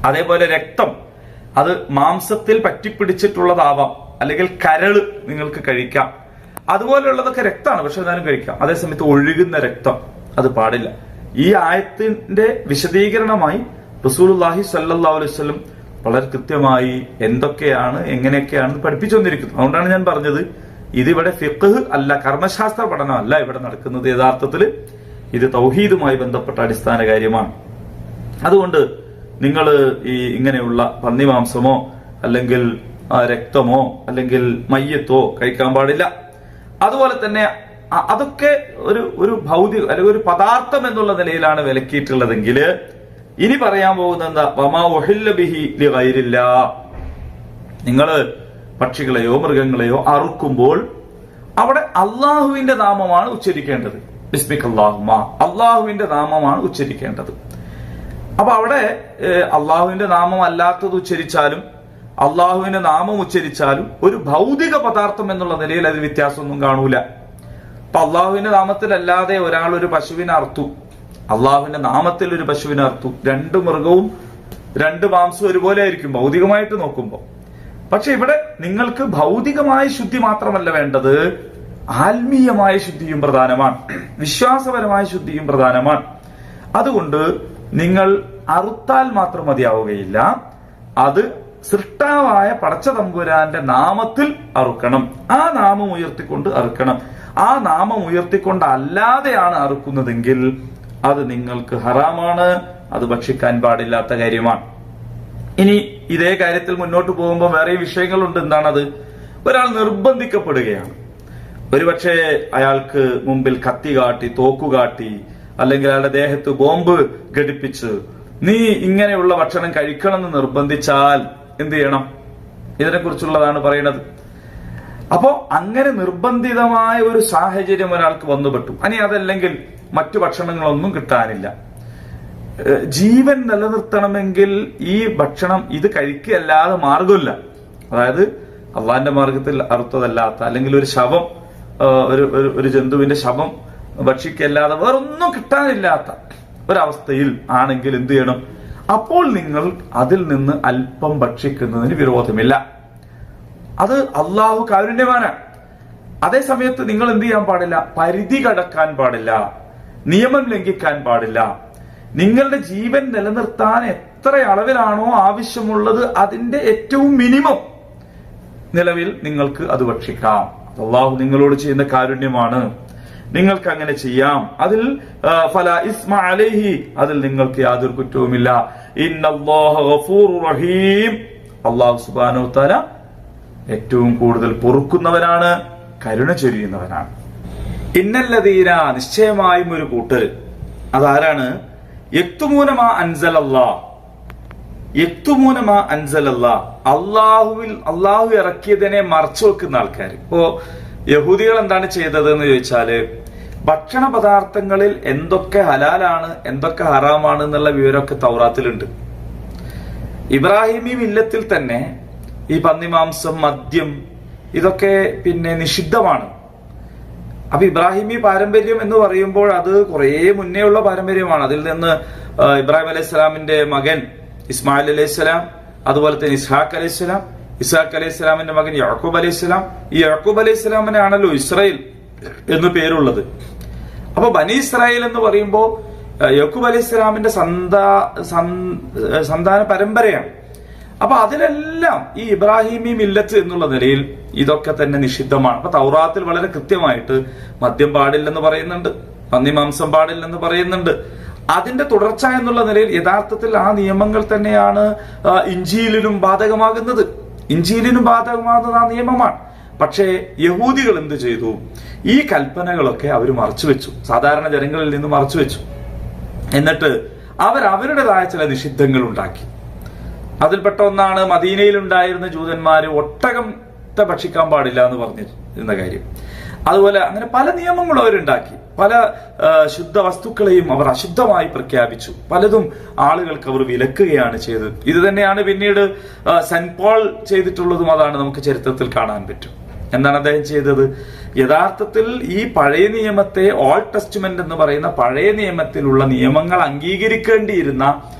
അതേപോലെ രക്തം, അത് മാംസത്തിൽ പറ്റിപ്പിടിച്ചിട്ടുള്ളതാവാം, അല്ലെങ്കിൽ കരള് നിങ്ങൾക്ക് കഴിക്കാം. അതുപോലെയുള്ളതൊക്കെ രക്തമാണ്, പക്ഷെ എന്നാലും കഴിക്കാം. അതേസമയത്ത് ഒഴുകുന്ന രക്തം അത് പാടില്ല. ഈ ആയത്തിന്റെ വിശദീകരണമായി റസൂലുള്ളാഹി സ്വല്ലല്ലാഹു അലൈഹി വസല്ലം വളരെ കൃത്യമായി എന്തൊക്കെയാണ് എങ്ങനെയൊക്കെയാണ് പഠിപ്പിച്ചു വന്നിരിക്കുന്നത്. അതുകൊണ്ടാണ് ഞാൻ പറഞ്ഞത് ഇതിവിടെ ഫിഖ്ഹ് അല്ല, കർമ്മശാസ്ത്ര പഠനം അല്ല ഇവിടെ നടക്കുന്നത്. യഥാർത്ഥത്തിൽ ഇത് തൗഹീദുമായി ബന്ധപ്പെട്ട അടിസ്ഥാന കാര്യമാണ്. അതുകൊണ്ട് നിങ്ങൾ ഈ ഇങ്ങനെയുള്ള പന്നിമാംസമോ അല്ലെങ്കിൽ രക്തമോ അല്ലെങ്കിൽ മയ്യത്തോ കഴിക്കാൻ പാടില്ല. അതുപോലെ തന്നെ അതൊക്കെ ഒരു ഭൗതിക അല്ലെങ്കിൽ ഒരു പദാർത്ഥം എന്നുള്ള നിലയിലാണ് വിലക്കിയിട്ടുള്ളതെങ്കിൽ ഇനി പറയാൻ പോകുന്നത് എന്താ? വമാ ഉഹില്ല ബിഹി ലിഗൈരില്ലാ. നിങ്ങള് പക്ഷികളെയോ മൃഗങ്ങളെയോ അറുക്കുമ്പോൾ അവിടെ അള്ളാഹുവിന്റെ നാമമാണ് ഉച്ചരിക്കേണ്ടത്. ബിസ്മിക്കല്ലാഹുമ്മ, അള്ളാഹുവിന്റെ നാമമാണ് ഉച്ചരിക്കേണ്ടത്. അപ്പൊ അവിടെ അള്ളാഹുവിന്റെ നാമം അല്ലാത്തത് ഉച്ചരിച്ചാലും അള്ളാഹുവിന്റെ നാമം ഉച്ചരിച്ചാലും ഒരു ഭൗതിക പദാർത്ഥം എന്നുള്ള നിലയിൽ അതിൽ വ്യത്യാസമൊന്നും കാണൂല. അപ്പൊ അള്ളാഹുവിന്റെ നാമത്തിലല്ലാതെ ഒരാൾ ഒരു പശുവിനെ അറുത്തു, അള്ളാഹുവിന്റെ നാമത്തിൽ ഒരു പശുവിനെ അറുത്തു, രണ്ട് മൃഗവും രണ്ട് മാംസവും ഒരുപോലെ ആയിരിക്കും ഭൗതികമായിട്ട് നോക്കുമ്പോൾ. പക്ഷെ ഇവിടെ നിങ്ങൾക്ക് ഭൗതികമായ ശുദ്ധി മാത്രമല്ല വേണ്ടത്, ആത്മീയമായ ശുദ്ധിയും പ്രധാനമാണ്, വിശ്വാസപരമായ ശുദ്ധിയും പ്രധാനമാണ്. അതുകൊണ്ട് നിങ്ങൾ അറുത്താൽ മാത്രം മതിയാവുകയില്ല, അത് സൃഷ്ടാവായ പടച്ച തമ്പുരാന്റെ നാമത്തിൽ അറുക്കണം. ആ നാമം ഉയർത്തിക്കൊണ്ട് അറുക്കണം. ആ നാമം ഉയർത്തിക്കൊണ്ട് അല്ലാതെയാണ് അറുക്കുന്നതെങ്കിൽ അത് നിങ്ങൾക്ക് ഹറാമാണ്, അത് ഭക്ഷിക്കാൻ പാടില്ലാത്ത കാര്യമാണ്. ഇനി ഇതേ കാര്യത്തിൽ മുന്നോട്ട് പോകുമ്പോൾ വേറെ വിഷയങ്ങളുണ്ട്. എന്താണത്? ഒരാൾ നിർബന്ധിക്കപ്പെടുകയാണ്. ഒരുപക്ഷെ അയാൾക്ക് മുമ്പിൽ കത്തി കാട്ടി, തോക്കുകാട്ടി, അല്ലെങ്കിൽ അയാളുടെ ദേഹത്ത് ബോംബ് ഘടിപ്പിച്ച് നീ ഇങ്ങനെയുള്ള ഭക്ഷണം കഴിക്കണമെന്ന് നിർബന്ധിച്ചാൽ എന്ത് ചെയ്യണം? ഇതിനെക്കുറിച്ചുള്ളതാണ് പറയുന്നത്. അപ്പോ അങ്ങനെ നിർബന്ധിതമായ ഒരു സാഹചര്യം ഒരാൾക്ക് വന്നുപെട്ടു. ഇനി അതല്ലെങ്കിൽ മറ്റു ഭക്ഷണങ്ങളൊന്നും കിട്ടാനില്ല, ജീവൻ നിലനിർത്തണമെങ്കിൽ ഈ ഭക്ഷണം ഇത് കഴിക്കുകയല്ലാതെ മാർഗമില്ല. അതായത് അള്ളാന്റെ മാർഗത്തിൽ അറുത്തതല്ലാത്ത അല്ലെങ്കിൽ ഒരു ശവം, ഒരു ജന്തുവിന്റെ ശവം ഭക്ഷിക്കല്ലാതെ വേറൊന്നും കിട്ടാനില്ലാത്ത ഒരവസ്ഥയിൽ ആണെങ്കിൽ എന്ത് ചെയ്യണം? അപ്പോൾ നിങ്ങൾ അതിൽ നിന്ന് അല്പം ഭക്ഷിക്കുന്നതിന് വിരോധമില്ല. അത് അള്ളാഹു കാരുണ്യവാനാണ്. അതേ സമയത്ത് നിങ്ങൾ എന്ത് ചെയ്യാൻ പാടില്ല? പരിധി കടക്കാൻ പാടില്ല, നിയമം ലംഘിക്കാൻ പാടില്ല. നിങ്ങളുടെ ജീവൻ നിലനിർത്താൻ എത്ര അളവിലാണോ ആവശ്യമുള്ളത് അതിന്റെ ഏറ്റവും മിനിമം നിലവിൽ നിങ്ങൾക്ക് അത് ഭക്ഷിക്കാം. അള്ളാഹു നിങ്ങളോട് ചെയ്യുന്ന കാരുണ്യമാണ്, നിങ്ങൾക്ക് അങ്ങനെ ചെയ്യാം. അതിൽ ഫലാ ഇസ്മ അലൈഹി, അതിൽ നിങ്ങൾക്ക് യാതൊരു കുറ്റവുമില്ല. ഇന്നല്ലാഹ ഗഫൂറുർ റഹീം, അള്ളാഹു സുബ്ഹാനഹു വതആല ഏറ്റവും കൂടുതൽ പൊറുക്കുന്നവനാണ്, കരുണ ചൊരിയുന്നവനാണ്. ഇന്നല്ലദീന, നിശ്ചയമായും ഒരു കൂട്ടർ, അതാരാണ്? യക്തുമൂന മാ അൻസലല്ലാഹ്, യക്തുമൂന മാ അൻസലല്ലാഹ്, അള്ളാഹു ഇറക്കിയതിനെ മറച്ചു വെക്കുന്ന ആൾക്കാർ. ഇപ്പോ യഹൂദികൾ എന്താണ് ചെയ്തത് എന്ന് ചോദിച്ചാല്, ഭക്ഷണ പദാർത്ഥങ്ങളിൽ എന്തൊക്കെ ഹലാലാണ് എന്തൊക്കെ ഹറാമാണ് എന്നുള്ള വിവരമൊക്കെ തൗറാത്തിലുണ്ട്. ഇബ്രാഹിമി മില്ലത്തിൽ തന്നെ ഈ പന്നിമാംസം, മദ്യം ഇതൊക്കെ പിന്നെ നിഷിദ്ധമാണ്. അപ്പൊ ഇബ്രാഹിമി പാരമ്പര്യം എന്ന് പറയുമ്പോൾ അത് കുറെ മുന്നേ ഉള്ള പാരമ്പര്യമാണ്. അതിൽ നിന്ന് ഇബ്രാഹിം അലൈഹി സ്വലാമിന്റെ മകൻ ഇസ്മായിൽ അലൈഹി സ്വലാം, അതുപോലെ തന്നെ ഇസ്ഹാഖ് അലൈഹി സ്വലാം, ഇസ്ഹാഖ് അലൈഹി സ്വലാമിന്റെ മകൻ യാക്കൂബ് അലൈഹി സ്വലാം, ഈ യാക്കൂബ് അലൈഹി സ്വലാമിനാണല്ലോ ഇസ്രായേൽ എന്ന് പേരുള്ളത്. അപ്പൊ ബനി ഇസ്രായേൽ എന്ന് പറയുമ്പോൾ യാക്കൂബ് അലൈഹി സ്വലാമിന്റെ സന്താന പരമ്പരയാണ്. അപ്പൊ അതിലെല്ലാം ഈ ഇബ്രാഹിമി മില്ലത്ത് എന്നുള്ള നിലയിൽ ഇതൊക്കെ തന്നെ നിഷിദ്ധമാണ്. അപ്പൊ തൗറാത്തിൽ വളരെ കൃത്യമായിട്ട് മദ്യം പാടില്ലെന്ന് പറയുന്നുണ്ട്, പന്നിമാംസം പാടില്ലെന്ന് പറയുന്നുണ്ട്. അതിന്റെ തുടർച്ച എന്നുള്ള നിലയിൽ യഥാർത്ഥത്തിൽ ആ നിയമങ്ങൾ തന്നെയാണ് ഇഞ്ചീലിനും ബാധകമാകുന്നത്. ഇഞ്ചീലിനും ബാധകമാകുന്നത് ആ നിയമമാണ്. പക്ഷേ യഹൂദികൾ എന്ത് ചെയ്തു? ഈ കൽപ്പനകളൊക്കെ അവർ മറച്ചുവെച്ചു, സാധാരണ ജനങ്ങളിൽ നിന്ന് മറച്ചുവെച്ചു. എന്നിട്ട് അവരുടേതായ ചില നിഷിദ്ധങ്ങൾ ഉണ്ടാക്കി. അതിൽപ്പെട്ട ഒന്നാണ് മദീനയിൽ ഉണ്ടായിരുന്ന ജൂതന്മാര് ഒട്ടകത്തെ ഭക്ഷിക്കാൻ പാടില്ല എന്ന് പറഞ്ഞിരുന്ന കാര്യം. അതുപോലെ അങ്ങനെ പല നിയമങ്ങളും അവരുണ്ടാക്കി. പല ശുദ്ധ വസ്തുക്കളെയും അവർ അശുദ്ധമായി പ്രഖ്യാപിച്ചു. പലതും ആളുകൾക്ക് അവർ വിലക്കുകയാണ് ചെയ്തത്. ഇത് തന്നെയാണ് പിന്നീട് സെന്റ് പോൾ ചെയ്തിട്ടുള്ളതും. അതാണ് നമുക്ക് ചരിത്രത്തിൽ കാണാൻ പറ്റും. എന്താണ് അദ്ദേഹം ചെയ്തത്? യഥാർത്ഥത്തിൽ ഈ പഴയ നിയമത്തെ, ഓൾഡ് ടെസ്റ്റ്മെന്റ് എന്ന് പറയുന്ന പഴയ നിയമത്തിലുള്ള നിയമങ്ങൾ അംഗീകരിക്കേണ്ടിയിരുന്ന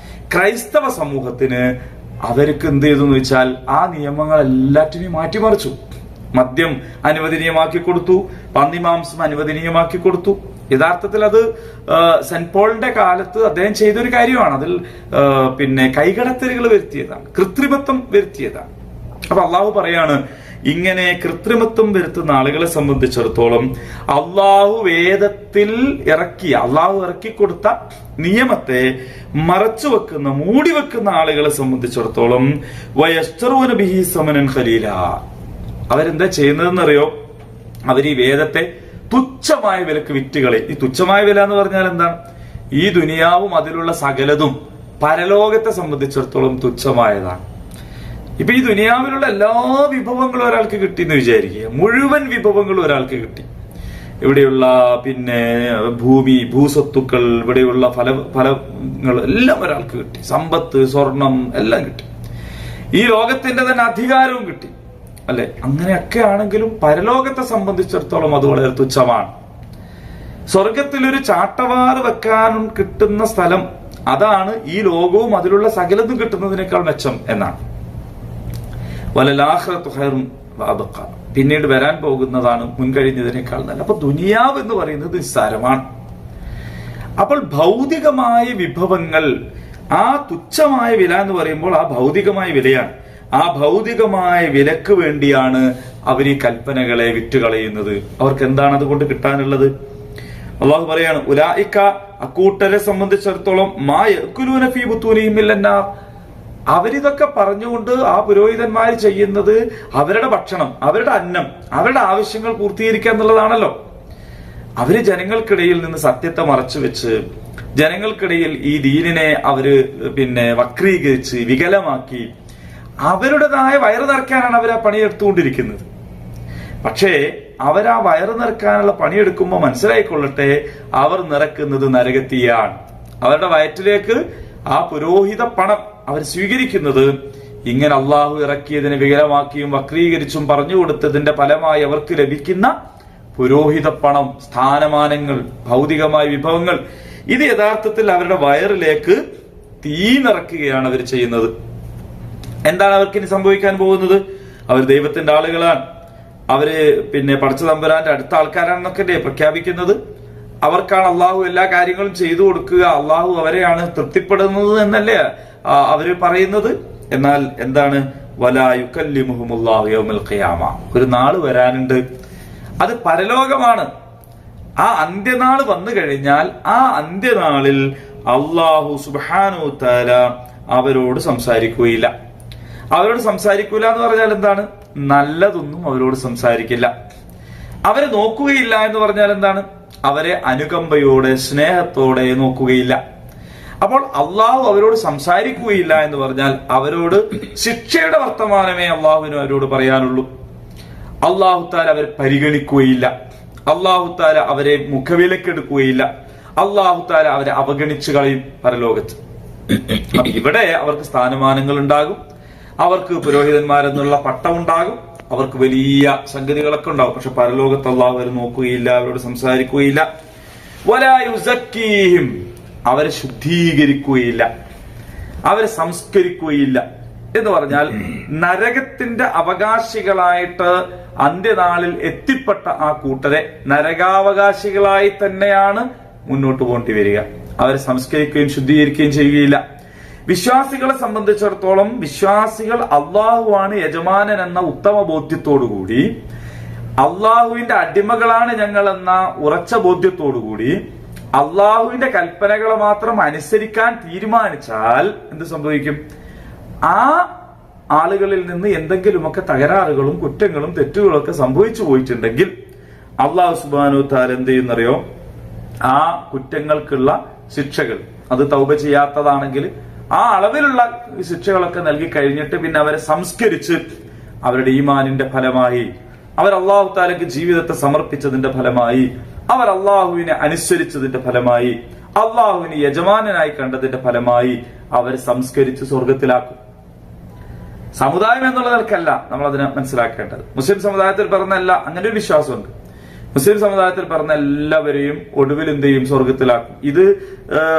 ക്രൈസ്തവ സമൂഹത്തിന് അവർക്ക് എന്ത് ചെയ്തു എന്ന് വെച്ചാൽ ആ നിയമങ്ങൾ എല്ലാറ്റിനെയും മാറ്റിമറിച്ചു. മദ്യം അനുവദനീയമാക്കി കൊടുത്തു, പന്നിമാംസം അനുവദനീയമാക്കി കൊടുത്തു. യഥാർത്ഥത്തിൽ അത് സെന്റ് പോളിന്റെ കാലത്ത് അദ്ദേഹം ചെയ്തൊരു കാര്യമാണ്. അതിൽ കൈകടത്തലുകൾ വരുത്തിയതാണ്, കൃത്രിമത്വം വരുത്തിയതാണ്. അപ്പൊ അള്ളാഹു പറയാണ്, ഇങ്ങനെ കൃത്രിമത്വം വരുത്തുന്ന ആളുകളെ സംബന്ധിച്ചിടത്തോളം അള്ളാഹു വേദത്തിൽ അള്ളാഹു ഇറക്കിക്കൊടുത്ത നിയമത്തെ മറച്ചു വെക്കുന്ന, മൂടി വെക്കുന്ന ആളുകളെ സംബന്ധിച്ചിടത്തോളം വയസ്തറൂന ബിഹി സമനൻ ഖലീല, അവരെന്താ ചെയ്യുന്നതെന്നറിയോ? അവർ ഈ വേദത്തെ തുച്ഛമായ വിലക്ക് വിറ്റുകളെ. ഈ തുച്ഛമായ വില എന്ന് പറഞ്ഞാൽ എന്താണ്? ഈ ദുനിയാവും അതിലുള്ള സകലതും പരലോകത്തെ സംബന്ധിച്ചിടത്തോളം തുച്ഛമായതാണ്. ഇപ്പൊ ഈ ദുനിയാവിലുള്ള എല്ലാ വിഭവങ്ങളും ഒരാൾക്ക് കിട്ടി എന്ന് വിചാരിക്കുക, മുഴുവൻ വിഭവങ്ങളും ഒരാൾക്ക് കിട്ടി. ഇവിടെയുള്ള ഭൂമി, ഭൂസ്വത്തുക്കൾ, ഇവിടെയുള്ള ഫലങ്ങൾ എല്ലാം ഒരാൾക്ക് കിട്ടി. സമ്പത്ത്, സ്വർണം എല്ലാം കിട്ടി. ഈ ലോകത്തിന്റെ തന്നെ അധികാരവും കിട്ടി, അല്ലെ? അങ്ങനെയൊക്കെ ആണെങ്കിലും പരലോകത്തെ സംബന്ധിച്ചിടത്തോളം അത് വളരെ തുച്ഛമാണ്. സ്വർഗത്തിലൊരു ചാട്ടവാറ് വെക്കാനും കിട്ടുന്ന സ്ഥലം, അതാണ് ഈ ലോകവും അതിലുള്ള സകലതും കിട്ടുന്നതിനേക്കാൾ മെച്ചം എന്നാണ്. വലലാഖിറതു ഖൈറുൻ വഅബ്ഖ, പിന്നീട് വരാൻ പോകുന്നതാണ് മുൻകഴിഞ്ഞതിനേക്കാൾ നല്ല. അപ്പൊ ദുനിയാവ് എന്ന് പറയുന്നത് നിസ്സാരമാണ്. അപ്പോൾ ഭൗതികമായ വിഭവങ്ങൾ, ആ തുച്ഛമായ വില എന്ന് പറയുമ്പോൾ ആ ഭൗതികമായ വിലയാണ്. ആ ഭൗതികമായ വിലക്ക് വേണ്ടിയാണ് അവർ ഈ കൽപ്പനകളെ വിറ്റുകളയുന്നത്. അവർക്ക് എന്താണ് അതുകൊണ്ട് കിട്ടാനുള്ളത്? അള്ളാഹു പറയാണ്, ഉലൈക, അക്കൂട്ടരെ സംബന്ധിച്ചിടത്തോളം മാ യഅ്കുലൂന ഫീ ബുത്തൂനിഹിം ഇല്ലന്നാർ, അവരിതൊക്കെ പറഞ്ഞുകൊണ്ട് ആ പുരോഹിതന്മാർ ചെയ്യുന്നത് അവരുടെ ഭക്ഷണം, അവരുടെ അന്നം, അവരുടെ ആവശ്യങ്ങൾ പൂർത്തീകരിക്കുക എന്നുള്ളതാണല്ലോ. അവര് ജനങ്ങൾക്കിടയിൽ നിന്ന് സത്യത്തെ മറച്ചു വെച്ച്, ജനങ്ങൾക്കിടയിൽ ഈ ദീനിനെ അവര് വക്രീകരിച്ച് വികലമാക്കി അവരുടേതായ വയറ് നിറയ്ക്കാനാണ് അവർ ആ പണിയെടുത്തുകൊണ്ടിരിക്കുന്നത്. പക്ഷേ അവരാ വയറ് നിറക്കാനുള്ള പണിയെടുക്കുമ്പോൾ മനസ്സിലായിക്കൊള്ളട്ടെ, അവർ നിറക്കുന്നത് നരകത്തീയാണ്. അവരുടെ വയറ്റിലേക്ക് ആ പുരോഹിത പണം അവർ സ്വീകരിക്കുന്നത് ഇങ്ങനെ അള്ളാഹു ഇറക്കിയതിനെ വികലമാക്കിയും വക്രീകരിച്ചും പറഞ്ഞു കൊടുത്തതിന്റെ ഫലമായി അവർക്ക് ലഭിക്കുന്ന പുരോഹിത പണം, സ്ഥാനമാനങ്ങൾ, ഭൗതികമായ വിഭവങ്ങൾ, ഇത് യഥാർത്ഥത്തിൽ അവരുടെ വയറിലേക്ക് തീ നിറക്കുകയാണ് അവർ ചെയ്യുന്നത്. എന്താണ് അവർക്ക് ഇനി സംഭവിക്കാൻ പോകുന്നത്? അവർ ദൈവത്തിന്റെ ആളുകളാണ്, അവര് പടച്ച തമ്പുരാന്റെ അടുത്ത ആൾക്കാരാണെന്നൊക്കെ പ്രഖ്യാപിക്കുന്നത്. അവർക്കാണ് അള്ളാഹു എല്ലാ കാര്യങ്ങളും ചെയ്തു കൊടുക്കുക, അള്ളാഹു അവരെയാണ് തൃപ്തിപ്പെടുന്നത് എന്നല്ലേ അവര് പറയുന്നത്. എന്നാൽ എന്താണ്? വലാ യുകല്ലിമുഹുമുല്ലാഹു യൗമൽ ഖിയാമ, ഒരു നാള് വരാനുണ്ട്, അത് പരലോകമാണ്. ആ അന്ത്യനാൾ വന്നു കഴിഞ്ഞാൽ ആ അന്ത്യനാളിൽ അള്ളാഹു സുബ്ഹാനഹു തആല അവരോട് സംസാരിക്കുകയില്ല. അവരോട് സംസാരിക്കൂല എന്ന് പറഞ്ഞാൽ എന്താണ്? നല്ലതൊന്നും അവരോട് സംസാരിക്കില്ല. അവരെ നോക്കുകയില്ല എന്ന് പറഞ്ഞാൽ എന്താണ്? അവരെ അനുകമ്പയോടെ, സ്നേഹത്തോടെ നോക്കുകയില്ല. അപ്പോൾ അള്ളാഹു അവരോട് സംസാരിക്കുകയില്ല എന്ന് പറഞ്ഞാൽ അവരോട് ശിക്ഷയുടെ വർത്തമാനമേ അള്ളാഹുവിന് അവരോട് പറയാനുള്ളൂ. അള്ളാഹു താല അവരെ പരിഗണിക്കുകയില്ല, അള്ളാഹു താല അവരെ മുഖവിലക്കെടുക്കുകയില്ല, അള്ളാഹു താല അവരെ അവഗണിച്ചു കളയും പരലോകത്ത്. ഇവിടെ അവർക്ക് സ്ഥാനമാനങ്ങൾ ഉണ്ടാകും, അവർക്ക് പുരോഹിതന്മാരെന്നുള്ള പട്ടമുണ്ടാകും, അവർക്ക് വലിയ സംഗതികളൊക്കെ ഉണ്ടാവും. പക്ഷെ പരലോകത്ത് അള്ളാഹു അവരെ നോക്കുകയില്ല, അവരോട് സംസാരിക്കുകയില്ല. വലാ യുസക്കീഹിം, അവരെ ശുദ്ധീകരിക്കുകയില്ല, അവരെ സംസ്കരിക്കുകയില്ല. എന്ന് പറഞ്ഞാൽ നരകത്തിന്റെ അവകാശികളായിട്ട് അന്ത്യനാളിൽ എത്തിപ്പെട്ട ആ കൂട്ടരെ നരകാവകാശികളായി തന്നെയാണ് മുന്നോട്ട് പോകേണ്ടി വരിക. അവരെ സംസ്കരിക്കുകയും ശുദ്ധീകരിക്കുകയും ചെയ്യുകയില്ല. വിശ്വാസികളെ സംബന്ധിച്ചിടത്തോളം വിശ്വാസികൾ അള്ളാഹുവാണ് യജമാനൻ എന്ന ഉത്തമ ബോധ്യത്തോടുകൂടി, അള്ളാഹുവിന്റെ അടിമകളാണ് ഞങ്ങൾ എന്ന ഉറച്ച ബോധ്യത്തോടുകൂടി അള്ളാഹുവിന്റെ കൽപ്പനകളെ മാത്രം അനുസരിക്കാൻ തീരുമാനിച്ചാൽ എന്ത് സംഭവിക്കും? ആ ആളുകളിൽ നിന്ന് എന്തെങ്കിലുമൊക്കെ തകരാറുകളും കുറ്റങ്ങളും തെറ്റുകളും ഒക്കെ സംഭവിച്ചു പോയിട്ടുണ്ടെങ്കിൽ അള്ളാഹു സുബ്ഹാനഹു തആല എന്ത് ചെയ്യുന്നറിയോ? ആ കുറ്റങ്ങൾക്കുള്ള ശിക്ഷകൾ, അത് തൗബ ചെയ്യാത്തതാണെങ്കിൽ ആ അളവിലുള്ള ശിക്ഷകളൊക്കെ നൽകി കഴിഞ്ഞിട്ട് പിന്നെ അവരെ സംസ്കരിച്ച് അവരുടെ ഈമാനിന്റെ ഫലമായി, അവർ അള്ളാഹു തആലയ്ക്ക് ജീവിതത്തെ സമർപ്പിച്ചതിന്റെ ഫലമായി, അവർ അള്ളാഹുവിനെ അനുസരിച്ചതിന്റെ ഫലമായി, അള്ളാഹുവിനെ യജമാനനായി കണ്ടതിന്റെ ഫലമായി അവരെ സംസ്കരിച്ച് സ്വർഗത്തിലാക്കും. സമുദായം എന്നുള്ള നിലക്കല്ല നമ്മൾ അതിനെ മനസ്സിലാക്കേണ്ടത്. മുസ്ലിം സമുദായത്തിൽ പറഞ്ഞല്ല, അങ്ങനെ ഒരു വിശ്വാസമുണ്ട്. മുസ്ലിം സമുദായത്തിൽ പറഞ്ഞ എല്ലാവരെയും ഒടുവിൽ എന്ത് ചെയ്യും? സ്വർഗത്തിലാക്കും. ഇത്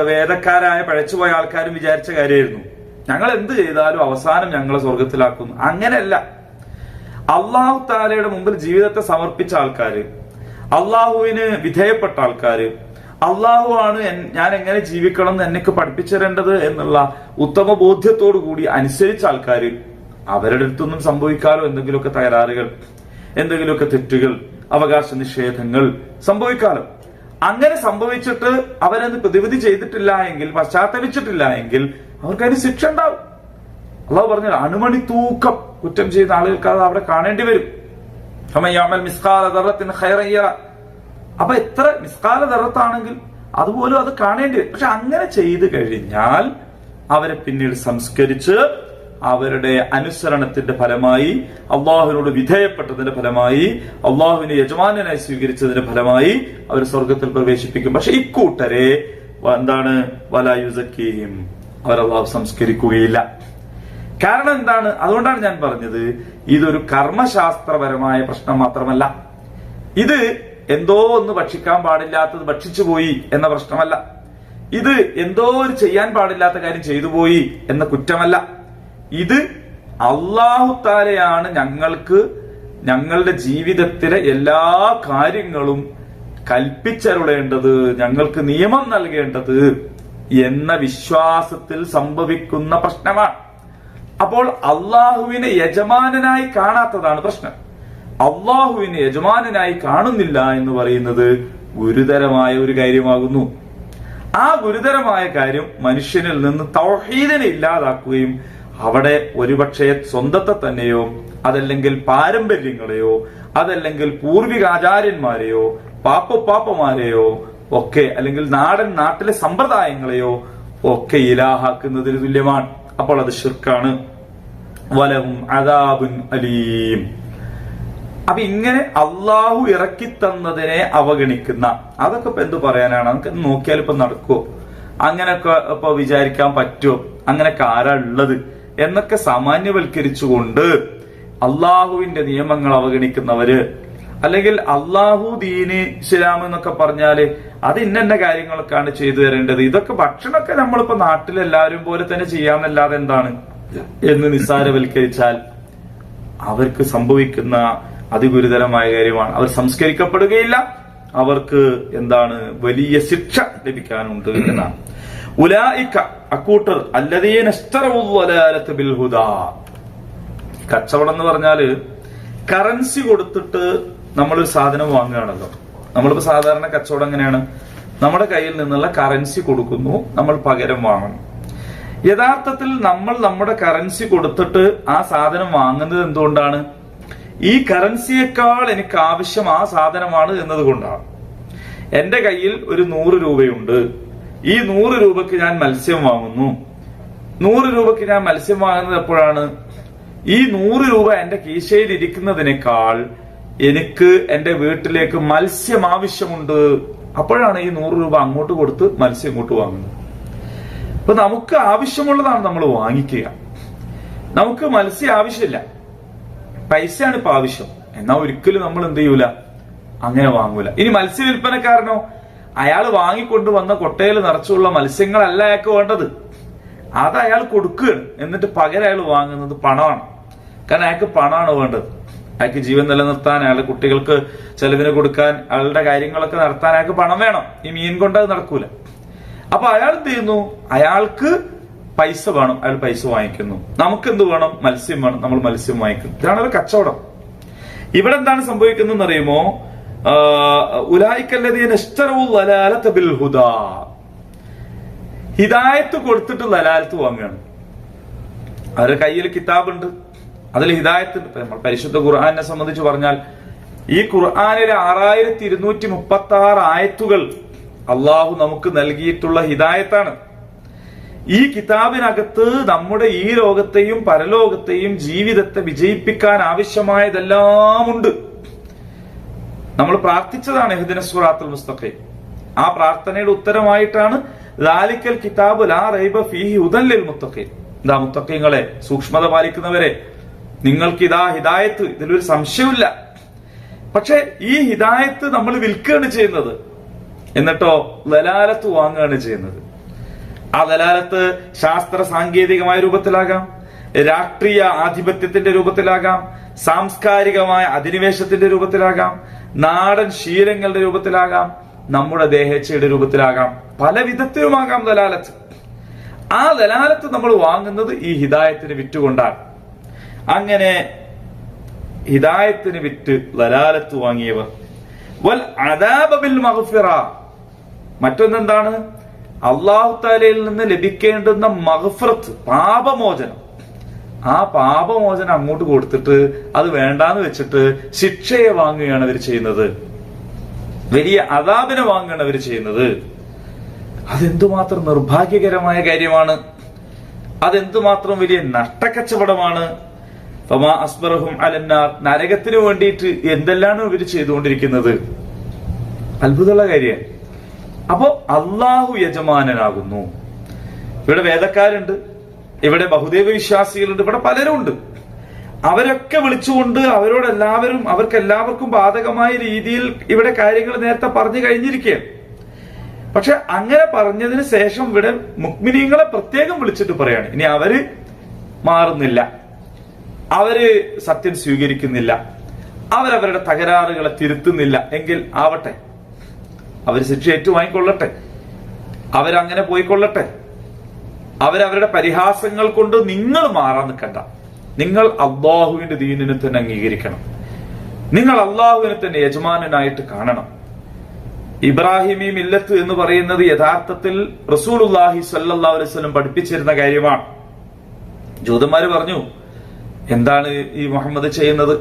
വേദക്കാരായ പഴച്ചുപോയ ആൾക്കാരും വിചാരിച്ച കാര്യമായിരുന്നു. ഞങ്ങൾ എന്ത് ചെയ്താലും അവസാനം ഞങ്ങളെ സ്വർഗത്തിലാക്കുന്നു. അങ്ങനെയല്ല. അള്ളാഹു താലയുടെ മുമ്പിൽ ജീവിതത്തെ സമർപ്പിച്ച ആൾക്കാര്, അള്ളാഹുവിന് വിധേയപ്പെട്ട ആൾക്കാര്, അള്ളാഹു ആണ് ഞാൻ എങ്ങനെ ജീവിക്കണം എന്ന് എനിക്ക് പഠിപ്പിച്ചു തരേണ്ടത് എന്നുള്ള ഉത്തമ ബോധ്യത്തോടു കൂടി അനുസരിച്ച ആൾക്കാര്, അവരുടെ അടുത്തൊന്നും സംഭവിക്കാലോ എന്തെങ്കിലുമൊക്കെ തകരാറുകൾ, എന്തെങ്കിലുമൊക്കെ തെറ്റുകൾ, അവകാശ നിഷേധങ്ങൾ സംഭവിക്കാലോ. അങ്ങനെ സംഭവിച്ചിട്ട് അവരൊന്ന് പ്രതിവിധി ചെയ്തിട്ടില്ല എങ്കിൽ, പശ്ചാത്തലിച്ചിട്ടില്ല എങ്കിൽ അവർക്കതിന് ശിക്ഷ ഉണ്ടാവും. അള്ളാഹു പറഞ്ഞു, അണുമണി തൂക്കം കുറ്റം ചെയ്ത ആളുകൾക്ക് അത് അവിടെ കാണേണ്ടി വരും. അപ്പൊ എത്ര മിസ്കാല ദറത്താണെങ്കിൽ അതുപോലും അത് കാണേണ്ടി വരും. പക്ഷെ അങ്ങനെ ചെയ്തു കഴിഞ്ഞാൽ അവരെ പിന്നീട് സംസ്കരിച്ച് അവരുടെ അനുസരണത്തിന്റെ ഫലമായി, അള്ളാഹുവിനോട് വിധേയപ്പെട്ടതിന്റെ ഫലമായി, അള്ളാഹുവിനെ യജമാനായി സ്വീകരിച്ചതിന്റെ ഫലമായി അവർ സ്വർഗത്തിൽ പ്രവേശിപ്പിക്കും. പക്ഷെ ഇക്കൂട്ടരെ എന്താണ്? വലായുസക്കീഹിം, അവർ അള്ളാഹു സംസ്കരിക്കുകയില്ല. കാരണം എന്താണ്? അതുകൊണ്ടാണ് ഞാൻ പറഞ്ഞത്, ഇതൊരു കർമ്മശാസ്ത്രപരമായ പ്രശ്നം മാത്രമല്ല. ഇത് എന്തോ ഒന്ന് ഭക്ഷിക്കാൻ പാടില്ലാത്തത് ഭക്ഷിച്ചു പോയി എന്ന പ്രശ്നമല്ല. ഇത് എന്തോ ഒരു ചെയ്യാൻ പാടില്ലാത്ത കാര്യം ചെയ്തു പോയി എന്ന കുറ്റമല്ല. ഇത് അല്ലാഹു തആലയാണ് ഞങ്ങൾക്ക് ഞങ്ങളുടെ ജീവിതത്തിലെ എല്ലാ കാര്യങ്ങളും കൽപ്പിച്ചരുളേണ്ടത്, ഞങ്ങൾക്ക് നിയമം നൽകേണ്ടത് എന്ന വിശ്വാസത്തിൽ സംഭവിക്കുന്ന പ്രശ്നമാണ്. അപ്പോൾ അള്ളാഹുവിനെ യജമാനനായി കാണാത്തതാണ് പ്രശ്നം. അള്ളാഹുവിനെ യജമാനനായി കാണുന്നില്ല എന്ന് പറയുന്നത് ഗുരുതരമായ ഒരു കാര്യമാകുന്നു. ആ ഗുരുതരമായ കാര്യം മനുഷ്യനിൽ നിന്ന് തൗഹീദിനെ ഇല്ലാതാക്കുകയും അവിടെ ഒരുപക്ഷെ സ്വന്തത്തെ തന്നെയോ അതല്ലെങ്കിൽ പാരമ്പര്യങ്ങളെയോ അതല്ലെങ്കിൽ പൂർവികാചാര്യന്മാരെയോ പാപ്പമാരെയോ ഒക്കെ അല്ലെങ്കിൽ നാട്ടിലെ സമ്പ്രദായങ്ങളെയോ ഒക്കെ ഇലാഹാക്കുന്നതിന് തുല്യമാണ്. അപ്പോൾ അത് ശിർക്കാണ്. വലഹും അദാബുൻ അലീം. അപ്പൊ ഇങ്ങനെ അള്ളാഹു ഇറക്കി തന്നതിനെ അവഗണിക്കുന്ന, അതൊക്കെ ഇപ്പൊ എന്ത് പറയാനാണ്? നമുക്ക് നോക്കിയാൽ ഇപ്പൊ നടക്കുവോ? അങ്ങനെയൊക്കെ ഇപ്പൊ വിചാരിക്കാൻ പറ്റുമോ? അങ്ങനെയൊക്കെ ആരാ ഉള്ളത് എന്നൊക്കെ സാമാന്യവൽക്കരിച്ചുകൊണ്ട് അള്ളാഹുവിന്റെ നിയമങ്ങൾ അവഗണിക്കുന്നവര്, അല്ലെങ്കിൽ അള്ളാഹു ദീന് ഇസ്ലാം എന്നൊക്കെ പറഞ്ഞാല് അത് ഇന്ന കാര്യങ്ങളൊക്കെയാണ് ചെയ്തു തരേണ്ടത്, ഇതൊക്കെ ഭക്ഷണമൊക്കെ നമ്മളിപ്പോ നാട്ടിലെല്ലാരും പോലെ തന്നെ ചെയ്യാമെന്നല്ലാതെ എന്താണ് എന്ന് നിസ്സാരവൽക്കരിച്ചാൽ അവർക്ക് സംഭവിക്കുന്ന അതിഗുരുതരമായ കാര്യമാണ്. അവർ സംസ്കരിക്കപ്പെടുകയില്ല, അവർക്ക് എന്താണ് വലിയ ശിക്ഷ ലഭിക്കാനുണ്ട് എന്നാണ്. ഉലൈക അക്കൂട്ടർ അല്ലദീന ഇസ്തറഉൽ വലാലത ബിൽ ഹുദാ. കച്ചവടം എന്ന് പറഞ്ഞാല് കറൻസി കൊടുത്തിട്ട് നമ്മളൊരു സാധനം വാങ്ങുകയാണല്ലോ. നമ്മളിപ്പോ സാധാരണ കച്ചവടം എങ്ങനെയാണ്? നമ്മുടെ കയ്യിൽ നിന്നുള്ള കറൻസി കൊടുക്കുന്നു, നമ്മൾ പകരം വാങ്ങുന്നു. യഥാർത്ഥത്തിൽ നമ്മൾ നമ്മുടെ കറൻസി കൊടുത്തിട്ട് ആ സാധനം വാങ്ങുന്നത് എന്തുകൊണ്ടാണ്? ഈ കറൻസിയേക്കാൾ എനിക്ക് ആവശ്യം ആ സാധനമാണ് എന്നതുകൊണ്ടാണ്. എന്റെ കയ്യിൽ ഒരു 100 രൂപയുണ്ട്, ഈ 100 രൂപക്ക് ഞാൻ മത്സ്യം വാങ്ങുന്നു. 100 രൂപക്ക് ഞാൻ മത്സ്യം വാങ്ങുന്നത് എപ്പോഴാണ്? ഈ 100 രൂപ എന്റെ കീശയിൽ ഇരിക്കുന്നതിനേക്കാൾ എനിക്ക് എന്റെ വീട്ടിലേക്ക് മത്സ്യം ആവശ്യമുണ്ട്. അപ്പോഴാണ് ഈ 100 രൂപ അങ്ങോട്ട് കൊടുത്ത് മത്സ്യം ഇങ്ങോട്ട് വാങ്ങുന്നത്. അപ്പൊ നമുക്ക് ആവശ്യമുള്ളതാണ് നമ്മൾ വാങ്ങിക്കുക. നമുക്ക് മത്സ്യം ആവശ്യമില്ല, പൈസയാണ് ഇപ്പൊ ആവശ്യം. എന്നാ ഒരിക്കലും നമ്മൾ എന്ത് ചെയ്യൂല, അങ്ങനെ വാങ്ങൂല. ഇനി മത്സ്യ വിൽപ്പനക്കാരനോ, അയാൾ വാങ്ങിക്കൊണ്ടുവന്ന കൊട്ടയിൽ നിറച്ചുള്ള മത്സ്യങ്ങളല്ല അയാൾക്ക് വേണ്ടത്, അത് അയാൾ കൊടുക്കുകയാണ്. എന്നിട്ട് പകരം അയാൾ വാങ്ങുന്നത് പണമാണ്. കാരണം അയാൾക്ക് പണമാണ് വേണ്ടത്. അയാൾക്ക് ജീവൻ നിലനിർത്താൻ, അയാളുടെ കുട്ടികൾക്ക് ചെലവിന് കൊടുക്കാൻ, അയാളുടെ കാര്യങ്ങളൊക്കെ നടത്താൻ അയാൾക്ക് പണം വേണം. ഈ മീൻ കൊണ്ട് അത് നടക്കൂല. അപ്പൊ അയാൾ എന്ത് ചെയ്യുന്നു? അയാൾക്ക് പൈസ വേണം, അയാൾ പൈസ വാങ്ങിക്കുന്നു. നമുക്ക് എന്ത് വേണം? മത്സ്യം വേണം, നമ്മൾ മത്സ്യം വാങ്ങിക്കുന്നു. ഇതാണ് ഒരു കച്ചവടം. ഇവിടെ എന്താണ് സംഭവിക്കുന്നതെന്ന് അറിയുമോ? ഉലൈകല്ലദീന ഇസ്തറഉൽ വലാലത ബിൽ ഹുദാ. ഹിദായത്ത് കൊടുത്തിട്ട് ലലാലത്ത് വാങ്ങുകയാണ്. അവരുടെ കയ്യിൽ കിതാബുണ്ട്, അതിൽ ഹിദായത്ത്. നമ്മൾ പരിശുദ്ധ ഖുർആനെ സംബന്ധിച്ച് പറഞ്ഞാൽ ഈ ഖുർആനിലെ 6236 ആയത്തുകൾ അള്ളാഹു നമുക്ക് നൽകിയിട്ടുള്ള ഹിദായത്താണ്. ഈ കിതാബിനകത്ത് നമ്മുടെ ഈ ലോകത്തെയും പരലോകത്തെയും ജീവിതത്തെ വിജയിപ്പിക്കാൻ ആവശ്യമായതെല്ലാം ഉണ്ട്. നമ്മൾ പ്രാർത്ഥിച്ചതാണ് ഇഹ്ദിനസ് സിറാത്തുൽ മുസ്തഖീം. ആ പ്രാർത്ഥനയുടെ ഉത്തരമായിട്ടാണ് ദാലിക്കൽ കിതാബു ലാ റൈബ ഫീഹി ഹുദൽ ലിൽ മുത്തഖീൻ. ഇതാ മുത്തഖീങ്ങളെ, സൂക്ഷ്മത പാലിക്കുന്നവരെ, നിങ്ങൾക്ക് ഇതാ ഹിദായത്ത്, ഇതിലൊരു സംശയമില്ല. പക്ഷെ ഈ ഹിദായത്ത് നമ്മൾ വിൽക്കുകയാണ് ചെയ്യുന്നത്, എന്നിട്ടോ ദലാലത്ത് വാങ്ങുകയാണ് ചെയ്യുന്നത്. ആ ദലാലത്ത് ശാസ്ത്ര സാങ്കേതികമായ രൂപത്തിലാകാം, രാഷ്ട്രീയ ആധിപത്യത്തിന്റെ രൂപത്തിലാകാം, സാംസ്കാരികമായ അധിനിവേശത്തിന്റെ രൂപത്തിലാകാം, നാടൻ ശീലങ്ങളുടെ രൂപത്തിലാകാം, നമ്മുടെ ദേഹേച്ഛയുടെ രൂപത്തിലാകാം, പല വിധത്തിലുമാകാം ദലാലത്ത്. ആ ദലാലത്ത് നമ്മൾ വാങ്ങുന്നത് ഈ ഹിദായത്തിന് വിറ്റുകൊണ്ടാണ്. അങ്ങനെ ഹിദായത്തിന് വിറ്റ് ദലാലത്ത് വാങ്ങിയവർ വൽ അദാബ ബിൽ മഗ്ഫിറ, മറ്റൊന്നെന്താണ്? അല്ലാഹു തആലയിൽ നിന്ന് ലഭിക്കേണ്ടുന്ന മഗ്ഫിറത്ത്, പാപമോചനം. ആ പാപമോചനം അങ്ങോട്ട് കൊടുത്തിട്ട് അത് വേണ്ടാന്ന് വെച്ചിട്ട് ശിക്ഷയെ വാങ്ങുകയാണ് അവർ ചെയ്യുന്നത്, വലിയ അദാബിനെ വാങ്ങുകയാണ് അവർ ചെയ്യുന്നത്. അതെന്തുമാത്രം നിർഭാഗ്യകരമായ കാര്യമാണ്, അതെന്തുമാത്രം വലിയ നഷ്ടക്കച്ചവടമാണ്. ഫമാ അസ്ബറഹും അലന്നാർ, നരകത്തിന് വേണ്ടിയിട്ട് എന്തെല്ലാം ഇവർ ചെയ്തുകൊണ്ടിരിക്കുന്നത്. അത്ഭുതമുള്ള കാര്യം. അപ്പോ അള്ളാഹു യജമാനനാകുന്നു. ഇവിടെ വേദക്കാരുണ്ട്, ഇവിടെ ബഹുദൈവ വിശ്വാസികളുണ്ട്, ഇവിടെ പലരും ഉണ്ട്. അവരൊക്കെ വിളിച്ചുകൊണ്ട് അവർക്കെല്ലാവർക്കും ബാധകമായ രീതിയിൽ ഇവിടെ കാര്യങ്ങൾ നേരത്തെ പറഞ്ഞു കഴിഞ്ഞിരിക്കുകയാണ്. പക്ഷെ അങ്ങനെ പറഞ്ഞതിന് ശേഷം ഇവിടെ മുഅ്മിനീങ്ങളെ പ്രത്യേകം വിളിച്ചിട്ട് പറയാണ്, ഇനി അവര് മാറുന്നില്ല, അവര് സത്യം സ്വീകരിക്കുന്നില്ല, അവരവരുടെ തകരാറുകളെ തിരുത്തുന്നില്ല എങ്കിൽ ആവട്ടെ, അവർ ശിക്ഷ ഏറ്റുവാങ്ങിക്കൊള്ളട്ടെ, അവരങ്ങനെ പോയിക്കൊള്ളട്ടെ. അവരവരുടെ പരിഹാസങ്ങൾ കൊണ്ട് നിങ്ങൾ മാറാൻ നിൽക്കണ്ട. നിങ്ങൾ അള്ളാഹുവിന്റെ ദീനിനെ തന്നെ അംഗീകരിക്കണം. നിങ്ങൾ അള്ളാഹുവിനെ തന്നെ യജമാനനായിട്ട് കാണണം. ഇബ്രാഹിമി മില്ലത്ത് എന്ന് പറയുന്നത് യഥാർത്ഥത്തിൽ റസൂലുള്ളാഹി സ്വല്ലല്ലാഹു അലൈഹി വസല്ലം പഠിപ്പിച്ചിരുന്ന കാര്യമാണ്. ജൂതന്മാര് പറഞ്ഞു, എന്താണ് ഈ മുഹമ്മദ് ചെയ്യുന്നത്?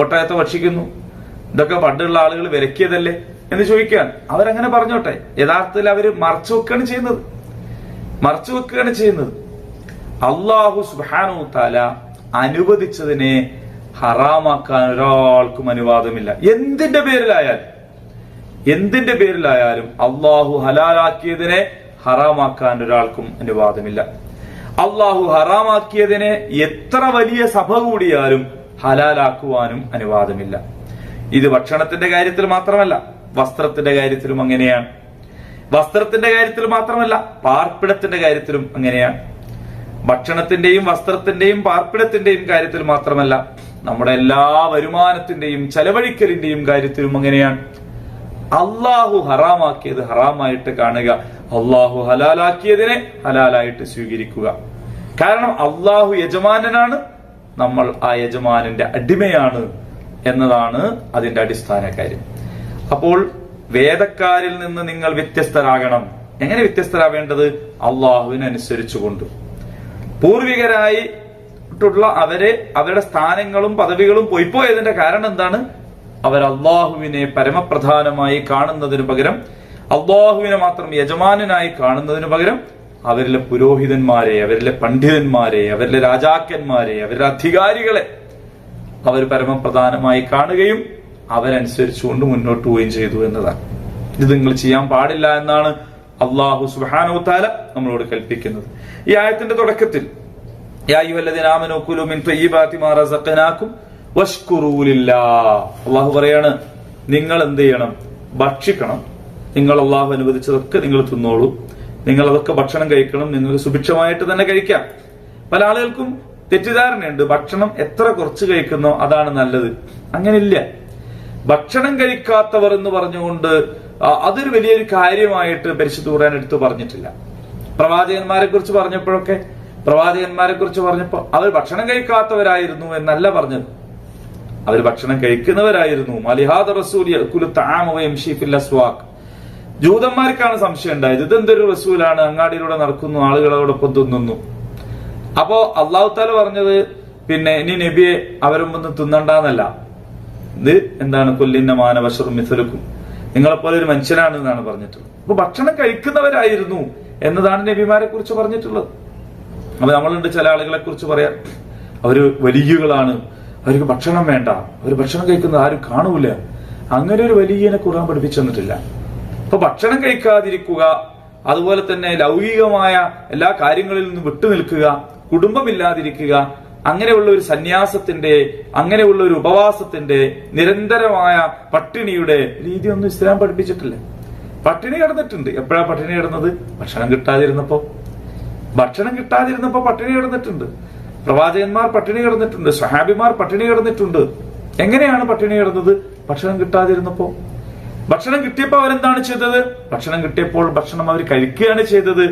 ഒട്ടകത്തെ ഭക്ഷിക്കുന്നു, ഇതൊക്കെ പണ്ടുള്ള ആളുകൾ വിലക്കിയതല്ലേ എന്ന് ചോദിക്കാൻ. അവരങ്ങനെ പറഞ്ഞോട്ടെ, യഥാർത്ഥത്തിൽ അവര് മറച്ചു വെക്കുകയാണ് ചെയ്യുന്നത്. അള്ളാഹു സുബ്ഹാനഹു തആല അനുവദിച്ചതിനെ ഹറാമാക്കാൻ ഒരാൾക്കും അനുവാദമില്ല. എന്തിന്റെ പേരിലായാലും അള്ളാഹു ഹലാലാക്കിയതിനെ ഹറാമാക്കാൻ ഒരാൾക്കും അനുവാദമില്ല. അള്ളാഹു ഹറാമാക്കിയതിനെ എത്ര വലിയ സഭ കൂടിയാലും ഹലാലാക്കുവാനും അനുവാദമില്ല. ഇത് ഭക്ഷണത്തിന്റെ കാര്യത്തിൽ മാത്രമല്ല, വസ്ത്രത്തിന്റെ കാര്യത്തിലും അങ്ങനെയാണ്. വസ്ത്രത്തിന്റെ കാര്യത്തിൽ മാത്രമല്ല, പാർപ്പിടത്തിന്റെ കാര്യത്തിലും അങ്ങനെയാണ്. ഭക്ഷണത്തിന്റെയും വസ്ത്രത്തിന്റെയും പാർപ്പിടത്തിന്റെയും കാര്യത്തിൽ മാത്രമല്ല, നമ്മുടെ എല്ലാ വരുമാനത്തിന്റെയും ചെലവഴിക്കലിന്റെയും കാര്യത്തിലും അങ്ങനെയാണ്. അള്ളാഹു ഹറാമാക്കിയത് ഹറാമായിട്ട് കാണുക, അള്ളാഹു ഹലാലാക്കിയതിനെ ഹലാലായിട്ട് സ്വീകരിക്കുക. കാരണം അള്ളാഹു യജമാനനാണ്, നമ്മൾ ആ യജമാനന്റെ അടിമയാണ് എന്നതാണ് അതിന്റെ അടിസ്ഥാന കാര്യം. അപ്പോൾ വേദക്കാരിൽ നിന്ന് നിങ്ങൾ വ്യത്യസ്തരാകണം. എങ്ങനെ വ്യത്യസ്തരാവേണ്ടത്? അള്ളാഹുവിനനുസരിച്ചുകൊണ്ട്. പൂർവികരായിട്ടുള്ള അവരുടെ സ്ഥാനങ്ങളും പദവികളും പോയതിന്റെ കാരണം എന്താണ്? അവർ അള്ളാഹുവിനെ പരമപ്രധാനമായി കാണുന്നതിനു പകരം, അള്ളാഹുവിനെ മാത്രം യജമാനനായി കാണുന്നതിനു പകരം അവരിലെ പുരോഹിതന്മാരെ, അവരിലെ പണ്ഡിതന്മാരെ, അവരിലെ രാജാക്കന്മാരെ, അവരിലെ അധികാരികളെ അവർ പരമപ്രധാനമായി കാണുകയും അവരനുസരിച്ചുകൊണ്ട് മുന്നോട്ട് പോവുകയും ചെയ്തു എന്നതാണ്. ഇത് നിങ്ങൾ ചെയ്യാൻ പാടില്ല എന്നാണ് അള്ളാഹു സുബ്ഹാനഹു തആല നമ്മളോട് കൽപ്പിക്കുന്നത്. ഈ ആയത്തിന്റെ തുടക്കത്തിൽ യാ അയ്യുഹല്ലദീന ആമനൂ കുലൂ മിൻ ത്വയ്യിബാതി മാ റസഖനാകും വഷ്കുറൂ ലില്ലാഹ്. അള്ളാഹു പറയാണ്, നിങ്ങൾ എന്ത് ചെയ്യണം? ഭക്ഷിക്കണം. നിങ്ങൾ അള്ളാഹു അനുവദിച്ചതൊക്കെ നിങ്ങൾ തിന്നോളൂ, നിങ്ങൾ അതൊക്കെ ഭക്ഷണം കഴിക്കണം, നിങ്ങൾക്ക് സുഭിക്ഷമായിട്ട് തന്നെ കഴിക്കാം. പല ആളുകൾക്കും തെറ്റിദ്ധാരണയുണ്ട്, ഭക്ഷണം എത്ര കുറച്ച് കഴിക്കുന്നോ അതാണ് നല്ലത്. അങ്ങനെയില്ല. ഭക്ഷണം കഴിക്കാത്തവർ എന്ന് പറഞ്ഞുകൊണ്ട് അതൊരു വലിയൊരു കാര്യമായിട്ട് പരിശുദ്ധ ഖുർആൻ എടുത്തു പറഞ്ഞിട്ടില്ല. പ്രവാചകന്മാരെ കുറിച്ച് പറഞ്ഞപ്പോ അവർ ഭക്ഷണം കഴിക്കാത്തവരായിരുന്നു എന്നല്ല പറഞ്ഞത്, അവർ ഭക്ഷണം കഴിക്കുന്നവരായിരുന്നു. മലിഹാദ റസൂൽ യഅ്കുലു തആമ വയംശി ഫിൽ അസ്വാഖ്. ജൂതന്മാർക്കാണ് സംശയം ഉണ്ടായത്, ഇതെന്തൊരു റസൂലാണ്, അങ്ങാടിയിലൂടെ നടക്കുന്നു, ആളുകളോടൊപ്പം തിന്നുന്നു. അപ്പോ അള്ളാഹു തആല പറഞ്ഞത് പിന്നെ ഇനി നബിയെ അവരൊന്നും തിന്നണ്ടെന്നല്ല, ഇത് എന്താണ്? കൊല്ലിന്ന മാനവശറും മിഥലുക്കും, നിങ്ങളെപ്പോലെ ഒരു മനുഷ്യനാണ് എന്നാണ് പറഞ്ഞിട്ടുള്ളത്. അപ്പൊ ഭക്ഷണം കഴിക്കുന്നവരായിരുന്നു എന്നതാണ് നബിമാരെ കുറിച്ച് പറഞ്ഞിട്ടുള്ളത്. അപ്പൊ നമ്മളുണ്ട് ചില ആളുകളെ കുറിച്ച് പറയാം, അവര് വലിയകളാണ്, അവർക്ക് ഭക്ഷണം വേണ്ട, അവർ ഭക്ഷണം കഴിക്കുന്നത് ആരും കാണൂല. അങ്ങനെ ഒരു വലിയനെ ഖുർആൻ പഠിപ്പിച്ചു തന്നിട്ടില്ല. അപ്പൊ ഭക്ഷണം കഴിക്കാതിരിക്കുക, അതുപോലെ തന്നെ ലൗകികമായ എല്ലാ കാര്യങ്ങളിൽ നിന്നും വിട്ടുനിൽക്കുക, കുടുംബമില്ലാതിരിക്കുക, അങ്ങനെയുള്ള ഒരു സന്യാസത്തിന്റെ, അങ്ങനെയുള്ള ഒരു ഉപവാസത്തിന്റെ, നിരന്തരമായ പട്ടിണിയുടെ രീതിയൊന്നും ഇസ്ലാം പഠിപ്പിച്ചിട്ടില്ല. പട്ടിണി കിടന്നിട്ടുണ്ട്. എപ്പോഴാ പട്ടിണി കിടന്നത്? ഭക്ഷണം കിട്ടാതിരുന്നപ്പോ പട്ടിണി കിടന്നിട്ടുണ്ട്. പ്രവാചകന്മാർ പട്ടിണി കിടന്നിട്ടുണ്ട്, സഹാബിമാർ പട്ടിണി കിടന്നിട്ടുണ്ട്. എങ്ങനെയാണ് പട്ടിണി കിടന്നത്? ഭക്ഷണം കിട്ടാതിരുന്നപ്പോ. ഭക്ഷണം കിട്ടിയപ്പോ അവരെന്താണ് ചെയ്തത്? ഭക്ഷണം കിട്ടിയപ്പോൾ ഭക്ഷണം അവർ കഴിക്കുകയാണ് ചെയ്തത്.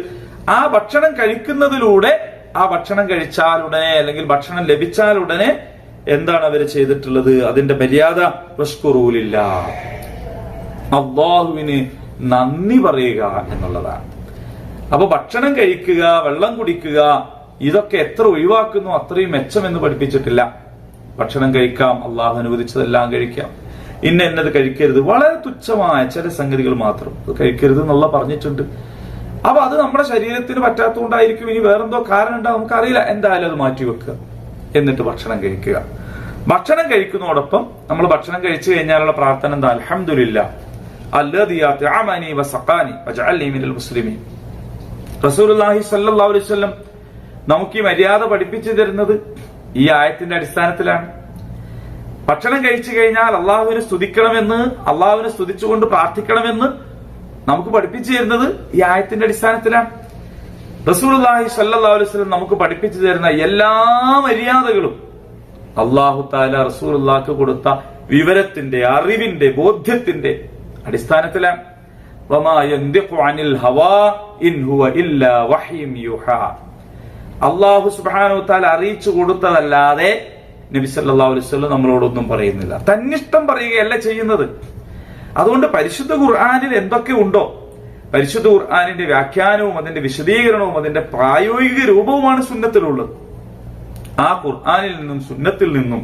ആ ഭക്ഷണം കഴിക്കുന്നതിലൂടെ, ആ ഭക്ഷണം കഴിച്ചാലുടനെ അല്ലെങ്കിൽ ഭക്ഷണം ലഭിച്ചാലുടനെ എന്താണ് അവർ ചെയ്തിട്ടുള്ളത്? അതിന്റെ മര്യാദ വഷ്കുറൂലില്ല, അല്ലാഹുവിന് നന്ദി പറയുക എന്നുള്ളതാണ്. അപ്പൊ ഭക്ഷണം കഴിക്കുക, വെള്ളം കുടിക്കുക, ഇതൊക്കെ എത്ര ഒഴിവാക്കുന്നു അത്രയും മെച്ചമെന്ന് പഠിപ്പിച്ചിട്ടില്ല. ഭക്ഷണം കഴിക്കാം, അള്ളാഹു അനുവദിച്ചതെല്ലാം കഴിക്കാം. എന്നത് കഴിക്കരുത്, വളരെ തുച്ഛമായ ചില സംഗതികൾ മാത്രം കഴിക്കരുത് എന്നുള്ള പറഞ്ഞിട്ടുണ്ട്. അപ്പൊ അത് നമ്മുടെ ശരീരത്തിന് പറ്റാത്തതുകൊണ്ടായിരിക്കും, ഇനി വേറെന്തോ കാരണം ഉണ്ടാവും, നമുക്കറിയില്ല. എന്തായാലും അത് മാറ്റിവെക്കുക, എന്നിട്ട് ഭക്ഷണം കഴിക്കുക. ഭക്ഷണം കഴിക്കുന്നതോടൊപ്പം നമ്മൾ ഭക്ഷണം കഴിച്ചു കഴിഞ്ഞാലുള്ള പ്രാർത്ഥന എന്താ? അൽഹംദുലില്ലാഹ് അല്ലദീ അത്അമനി വസഖാനി വജഅൽനി മിനൽ മുസ്ലിമീൻ. റസൂലുള്ളാഹി സ്വല്ലല്ലാഹു അലൈഹി വസല്ലം നമുക്ക് ഈ മര്യാദ പഠിപ്പിച്ചു തരുന്നത് ഈ ആയത്തിന്റെ അടിസ്ഥാനത്തിലാണ്. ഭക്ഷണം കഴിച്ചു കഴിഞ്ഞാൽ അള്ളാഹുവിനെ സ്തുതിക്കണമെന്ന്, അള്ളാഹുവിനെ സ്തുതിച്ചുകൊണ്ട് പ്രാർത്ഥിക്കണമെന്ന് നമുക്ക് പഠിപ്പിച്ചു തരുന്നത് ഈ ആയത്തിന്റെ അടിസ്ഥാനത്തിലാണ്. റസൂലുള്ളാഹി സ്വല്ലല്ലാഹു അലൈഹി വസല്ലം നമുക്ക് പഠിപ്പിച്ചു തരുന്ന എല്ലാ മര്യാദകളും അള്ളാഹു തആല റസൂലുള്ളാഹിക്ക് കൊടുത്ത വിവരത്തിന്റെ, അറിവിന്റെ, ബോധ്യത്തിന്റെ അടിസ്ഥാനത്തിലാണ്. വമാ യൻദിഖു അനിൽ ഹവാ ഇൻ ഹുവ ഇല്ലാ വഹ്യും യുഹാ. അള്ളാഹു സുബ്ഹാനഹു വ തആല അറിയിച്ചു കൊടുത്തതല്ലാതെ നബി സല്ലല്ലാഹു അലൈഹി വസല്ലം നമ്മളോടൊന്നും പറയുന്നില്ല. തന്നിഷ്ടം പറയുകയല്ല ചെയ്യുന്നത്. അതുകൊണ്ട് പരിശുദ്ധ ഖുർആനിൽ എന്തൊക്കെ ഉണ്ടോ, പരിശുദ്ധ ഖുർആനിന്റെ വ്യാഖ്യാനവും അതിന്റെ വിശദീകരണവും അതിന്റെ പ്രായോഗിക രൂപവുമാണ് സുന്നത്തിലുള്ളത്. ആ ഖുർആനിൽ നിന്നും സുന്നത്തിൽ നിന്നും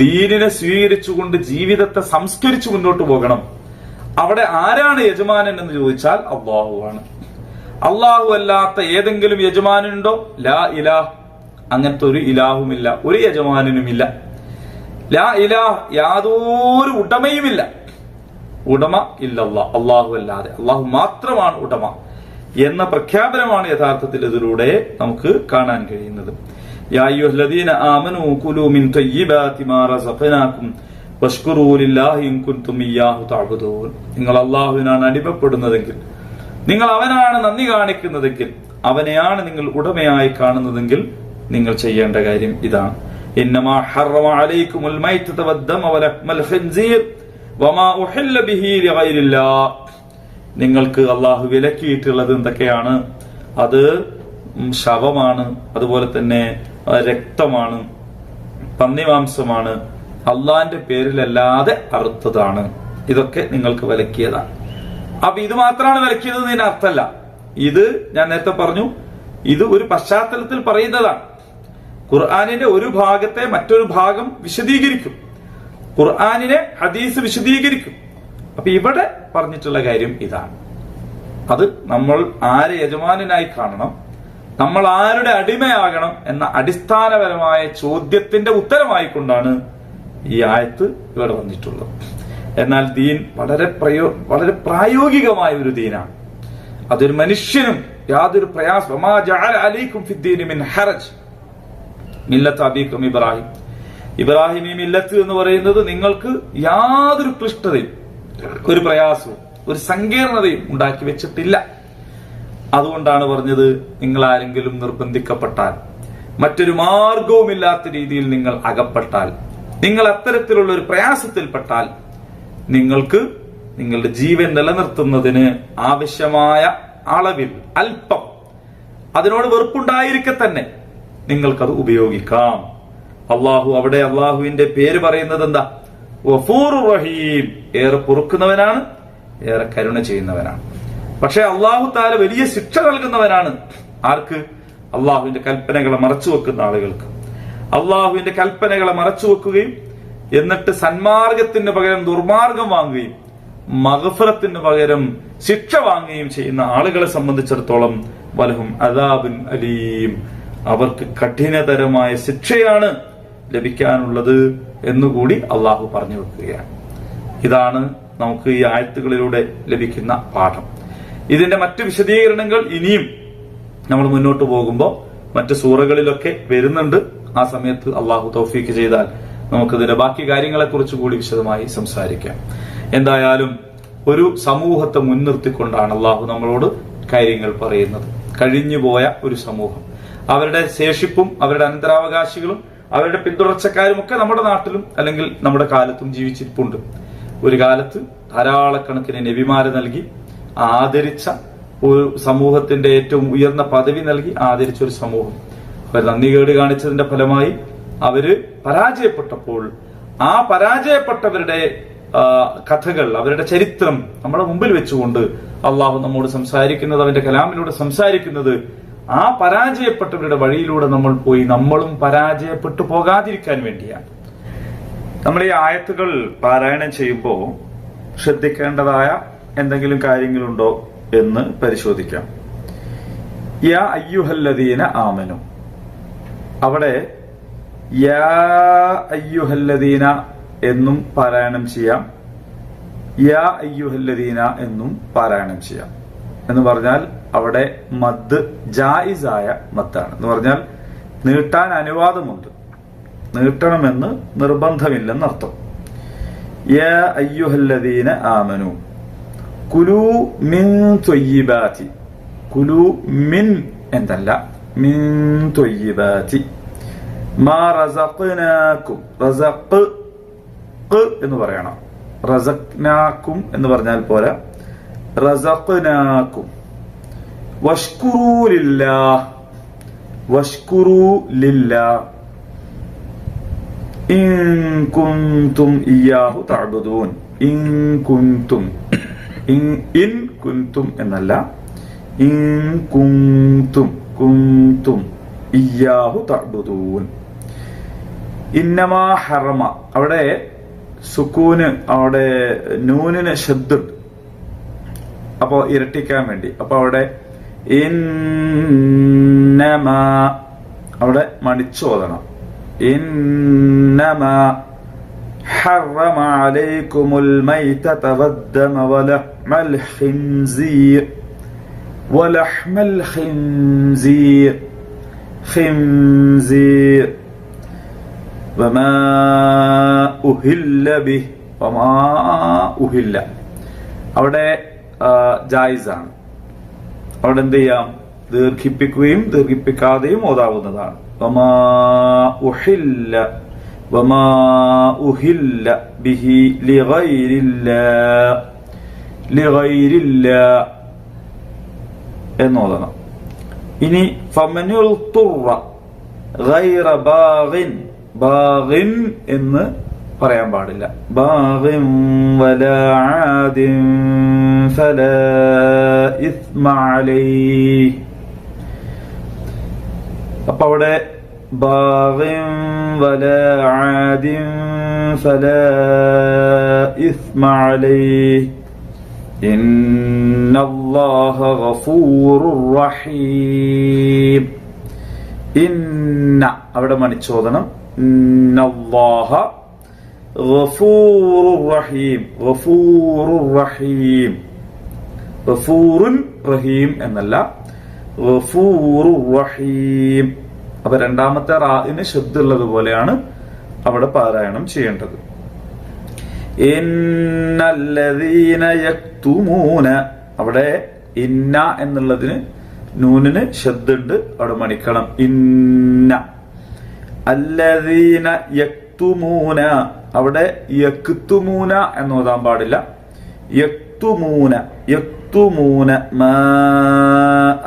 ദീനിനെ സ്വീകരിച്ചുകൊണ്ട് ജീവിതത്തെ സംസ്കരിച്ചു മുന്നോട്ട് പോകണം. അവിടെ ആരാണ് യജമാനൻ എന്ന് ചോദിച്ചാൽ അള്ളാഹുവാണ്. അള്ളാഹു അല്ലാത്ത ഏതെങ്കിലും യജമാനുണ്ടോ? ലാ ഇലാഹ്, അങ്ങനത്തെ ഒരു ഇലാഹുമില്ല, ഒരു യജമാനുമില്ല. ലാ ഇലാഹ്, യാതൊരു ഉടമയുമില്ല. ഉടമ ഇല്ലല്ലാ, അള്ളാഹു അല്ലാതെ, അള്ളാഹു മാത്രമാണ് ഉടമ എന്ന പ്രഖ്യാപനമാണ് യഥാർത്ഥത്തിൽ ഇതിലൂടെ നമുക്ക് കാണാൻ കഴിയുന്നത്. യാ അയ്യുഹല്ലദീന ആമനൂ കുലൂ മിൻ തയ്യിബാതി മാ റസഖനാകും വഷ്കുറൂ ലില്ലാഹി ഇൻ കുൻതും ഇയ്യാഹു തഅബുദൂൻ. നിങ്ങൾ അള്ളാഹുവിനാണ് അടിമപ്പെടുന്നതെങ്കിൽ, നിങ്ങൾ അവനാണ് നന്ദി കാണിക്കുന്നതെങ്കിൽ, അവനെയാണ് നിങ്ങൾ ഉടമയായി കാണുന്നതെങ്കിൽ നിങ്ങൾ ചെയ്യേണ്ട കാര്യം ഇതാണ്. ഇന്നമാ ഹറമ അലൈക്കുമുൽ മൈതത വദ്ദമ വലഹ്മൽ ഖിൻസീർ വമാ ഉഹില്ല ബിഹി ലിഗൈരില്ലാഹ്. നിങ്ങൾക്ക് അള്ളാഹു വിലക്കിയിട്ടുള്ളത് എന്തൊക്കെയാണ്? അത് ശവമാണ്, അതുപോലെ തന്നെ രക്തമാണ്, പന്നിമാംസമാണ്, അള്ളാന്റെ പേരിലല്ലാതെ അറുത്തതാണ്. ഇതൊക്കെ നിങ്ങൾക്ക് വിലക്കിയതാണ്. അപ്പൊ ഇത് മാത്രമാണ് വിലക്കിയത് എന്നതിന് അർത്ഥമല്ല. ഇത് ഞാൻ നേരത്തെ പറഞ്ഞു, ഇത് ഒരു പശ്ചാത്തലത്തിൽ പറയുന്നതാണ്. ഖുർആനിന്റെ ഒരു ഭാഗത്തെ മറ്റൊരു ഭാഗം വിശദീകരിക്കും, ഖുർആനിനെ ഹദീസ് വിശദീകരിക്കും. അപ്പൊ ഇവിടെ പറഞ്ഞിട്ടുള്ള കാര്യം ഇതാണ്. അത് നമ്മൾ ആരെ യജമാനായി കാണണം, നമ്മൾ ആരുടെ അടിമയാകണം എന്ന അടിസ്ഥാനപരമായ ചോദ്യത്തിന്റെ ഉത്തരമായിക്കൊണ്ടാണ് ഈ ആയത്ത് ഇവിടെ വന്നിട്ടുള്ളത്. എന്നാൽ ദീൻ വളരെ പ്രായോഗികമായ ഒരു ദീനാണ്. അതൊരു മനുഷ്യനും യാതൊരു പ്രയാസം, വമാ ജഅല അലൈക്കും ഫിദ്ദീനി മിൻ ഹറജ് മില്ലത അബീക്കും ഇബ്രാഹിം. ഇബ്രാഹിം ഈ മില്ലത്ത് എന്ന് പറയുന്നത് നിങ്ങൾക്ക് യാതൊരു ക്ലിഷ്ടതയും ഒരു പ്രയാസവും ഒരു സങ്കീർണതയും ഉണ്ടാക്കി വെച്ചിട്ടില്ല. അതുകൊണ്ടാണ് പറഞ്ഞത്, നിങ്ങൾ ആരെങ്കിലും നിർബന്ധിക്കപ്പെട്ടാൽ, മറ്റൊരു മാർഗവുമില്ലാത്ത രീതിയിൽ നിങ്ങൾ അകപ്പെട്ടാൽ, നിങ്ങൾ അത്തരത്തിലുള്ള ഒരു പ്രയാസത്തിൽപ്പെട്ടാൽ, നിങ്ങൾക്ക് നിങ്ങളുടെ ജീവൻ നിലനിർത്തുന്നതിന് ആവശ്യമായ അളവിൽ അല്പം അതിനോട് വെറുപ്പുണ്ടായിരിക്കെ തന്നെ നിങ്ങൾക്കത് ഉപയോഗിക്കാം. അള്ളാഹു അവിടെ അള്ളാഹുവിന്റെ പേര് പറയുന്നത് എന്താ? ഗഫൂറുർ റഹീം, ഏറെ പൊറുക്കുന്നവനാണ്, ഏറെ കരുണ ചെയ്യുന്നവനാണ്. പക്ഷെ അള്ളാഹു താല വലിയ ശിക്ഷ നൽകുന്നവനാണ്. ആർക്ക്? അള്ളാഹുവിന്റെ കൽപ്പനകളെ മറച്ചു വെക്കുന്ന ആളുകൾക്ക്. അള്ളാഹുവിന്റെ കൽപ്പനകളെ മറച്ചു വെക്കുകയും എന്നിട്ട് സന്മാർഗത്തിന് പകരം ദുർമാർഗം വാങ്ങുകയും മഗ്ഫിറത്തിന് പകരം ശിക്ഷ വാങ്ങുകയും ചെയ്യുന്ന ആളുകളെ സംബന്ധിച്ചിടത്തോളം വലഹും അദാബുൻ അലീം, അവർക്ക് കഠിനതരമായ ശിക്ഷയാണ് ലഭിക്കാനുള്ളത് എന്നുകൂടി അള്ളാഹു പറഞ്ഞു വെക്കുകയാണ്. ഇതാണ് നമുക്ക് ഈ ആയത്തുകളിലൂടെ ലഭിക്കുന്ന പാഠം. ഇതിന്റെ മറ്റു വിശദീകരണങ്ങൾ ഇനിയും നമ്മൾ മുന്നോട്ട് പോകുമ്പോൾ മറ്റു സൂറകളിലൊക്കെ വരുന്നുണ്ട്. ആ സമയത്ത് അള്ളാഹു തൗഫീക്ക് ചെയ്താൽ നമുക്കിതിന്റെ ബാക്കി കാര്യങ്ങളെ കുറിച്ച് കൂടി വിശദമായി സംസാരിക്കാം. എന്തായാലും ഒരു സമൂഹത്തെ മുൻനിർത്തിക്കൊണ്ടാണ് അള്ളാഹു നമ്മളോട് കാര്യങ്ങൾ പറയുന്നത്. കഴിഞ്ഞുപോയ ഒരു സമൂഹം, അവരുടെ ശേഷിപ്പും അവരുടെ അനന്തരാവകാശികളും അവരുടെ പിന്തുടർച്ചക്കാരും ഒക്കെ നമ്മുടെ നാട്ടിലും അല്ലെങ്കിൽ നമ്മുടെ കാലത്തും ജീവിച്ചിരിപ്പുണ്ട്. ഒരു കാലത്ത് ധാരാളക്കണക്കിന് നബിമാരെ നൽകി ആദരിച്ച ഒരു സമൂഹത്തിന്റെ ഏറ്റവും ഉയർന്ന പദവി നൽകി ആദരിച്ച ഒരു സമൂഹം, അവർ നന്ദികേട് കാണിച്ചതിന്റെ ഫലമായി അവര് പരാജയപ്പെട്ടപ്പോൾ ആ പരാജയപ്പെട്ടവരുടെ കഥകൾ, അവരുടെ ചരിത്രം നമ്മുടെ മുമ്പിൽ വെച്ചുകൊണ്ട് അള്ളാഹു നമ്മോട് സംസാരിക്കുന്നത്, അവന്റെ കലാമിലൂടെ സംസാരിക്കുന്നത് ആ പരാജയപ്പെട്ടവരുടെ വഴിയിലൂടെ നമ്മൾ പോയി നമ്മളും പരാജയപ്പെട്ടു പോകാതിരിക്കാൻ വേണ്ടിയാണ്. നമ്മൾ ഈ ആയത്തുകൾ പാരായണം ചെയ്യുമ്പോൾ ശ്രദ്ധിക്കേണ്ടതായ എന്തെങ്കിലും കാര്യങ്ങളുണ്ടോ എന്ന് പരിശോധിക്കാം. യാ അയ്യുഹല്ലദീന ആമനു, അവിടെ യാ അയ്യുഹല്ലദീന എന്നും പാരായണം ചെയ്യാം, യാ അയ്യുഹല്ലദീന എന്നും പാരായണം ചെയ്യാം. എന്ന് പറഞ്ഞാൽ അവിടെ മദ് ജായിസായ മദ്ദാണ്. എന്ന് പറഞ്ഞാൽ നീട്ടാൻ അനുവാദമുണ്ട്, നീട്ടണമെന്ന് നിർബന്ധമില്ലെന്നർത്ഥം. യാ അയ്യുഹല്ലദീന ആമനു കുലു മിൻ ത്വയ്യിബാതി, കുലു മിൻ എന്നല്ല, മിൻ ത്വയ്യിബാതി മാ റസഖ്നാകും, റസഖ് എന്ന് പറയണം, റസഖ്നാകും എന്ന് പറഞ്ഞാൽ പോരാ, റസഖ്നാകും. വഷ്കുറൂ ലില്ലാഹ്, വഷ്കുറൂ ലില്ലാഹ് ഇൻ കുൻതും ഇയ്യാഹു തഅബുദൂൻ. ഇൻ കുൻതും, ഇൻ കുൻതും എന്നല്ല, ഇൻ കുൻതും, കുൻതും ഇയ്യാഹു തഅബുദൂൻ. ഇന്നമാ ഹറമ, അവിടെ സുക്കൂന്, അവിടെ നൂനിന് ശബ്ദുണ്ട്, അപ്പോ ഇരട്ടിക്കാൻ വേണ്ടി. അപ്പൊ അവിടെ ഇന്നമാ, അവിടെ മണിച്ചോദണം. ഇന്നമാ حرم عليكم الميتة والدم ولحم الخنزير خنزير وما أهل به وما أهل. അവിടെ ജായിസാണ്. അവിടെ എന്ത് ചെയ്യാം? ദീർഘിപ്പിക്കുകയും ദീർഘിപ്പിക്കാതെയും ഓതാവുന്നതാണ്. വമാ ഉഹില്ല, വമാ ഉഹില്ല ബിഹി ലിഗൈരില്ലാഹ്, ലിഗൈരില്ലാഹ് എന്നോതണം. ഇനി ഫമനുൽ തുറ ഗൈറ ബാഗിൻ, ബാഗിൻ എന്ന് പറയാൻ പാടില്ല. ബാഗിൻ വലാ ആദിൻ ഫലാ ഇസ്മ അലൈഹി. അപ്പൊ അവിടെ ബാഗിൻ വലാ ആദിൻ ഫലാ ഇസ്മ അലൈഹി ഇന്നല്ലാഹ ഗഫൂറുർ റഹീം. ഇന്ന, അവിടെ മണിച്ചോദനം. ഇന്നല്ലാഹ ഗഫൂറുർ റഹീം, ഗഫൂറുർ റഹീം, ഗഫൂറുൻ റഹീം എന്നല്ല, ഗഫൂറുർ റഹീം. അപ്പൊ രണ്ടാമത്തെ റാഇന് ശബ്ദമുള്ളത് പോലെയാണ് അവിടെ പാരായണം ചെയ്യേണ്ടത്. ഇന്നല്ലദീന യക്തുമൂന, അവിടെ ഇന്ന എന്നുള്ളതിന് നൂനിന് ശബ്ദുണ്ട്, അവിടെ മണിക്കണം. ഇന്ന അല്ലദീന യക്തുമൂന, അവിടെ യക്തുമൂന എന്ന് ഓതാൻ പാടില്ല. യക്തുമൂന, യക്തുമൂന മാ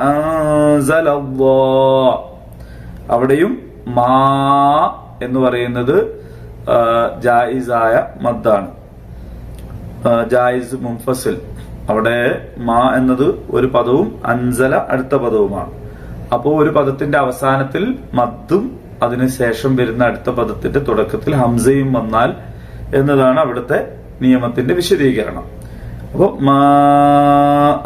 അൻസലല്ലാഹ്. അവിടെയും മാ എന്ന് പറയുന്നത് ജായിസായ മദ്ദാണ്, ജായിസ് മുൻഫസിൽ. അവിടെ മാ എന്നത് ഒരു പദവും അൻസല അടുത്ത പദവുമാണ്. അപ്പോൾ ഒരു പദത്തിന്റെ അവസാനത്തിൽ മദ്ദും അതിനുശേഷം വരുന്ന അടുത്ത പദത്തിന്റെ തുടക്കത്തിൽ ഹംസയും വന്നാൽ എന്നതാണ് അവിടുത്തെ നിയമത്തിന്റെ വിശദീകരണം. അപ്പൊ മാ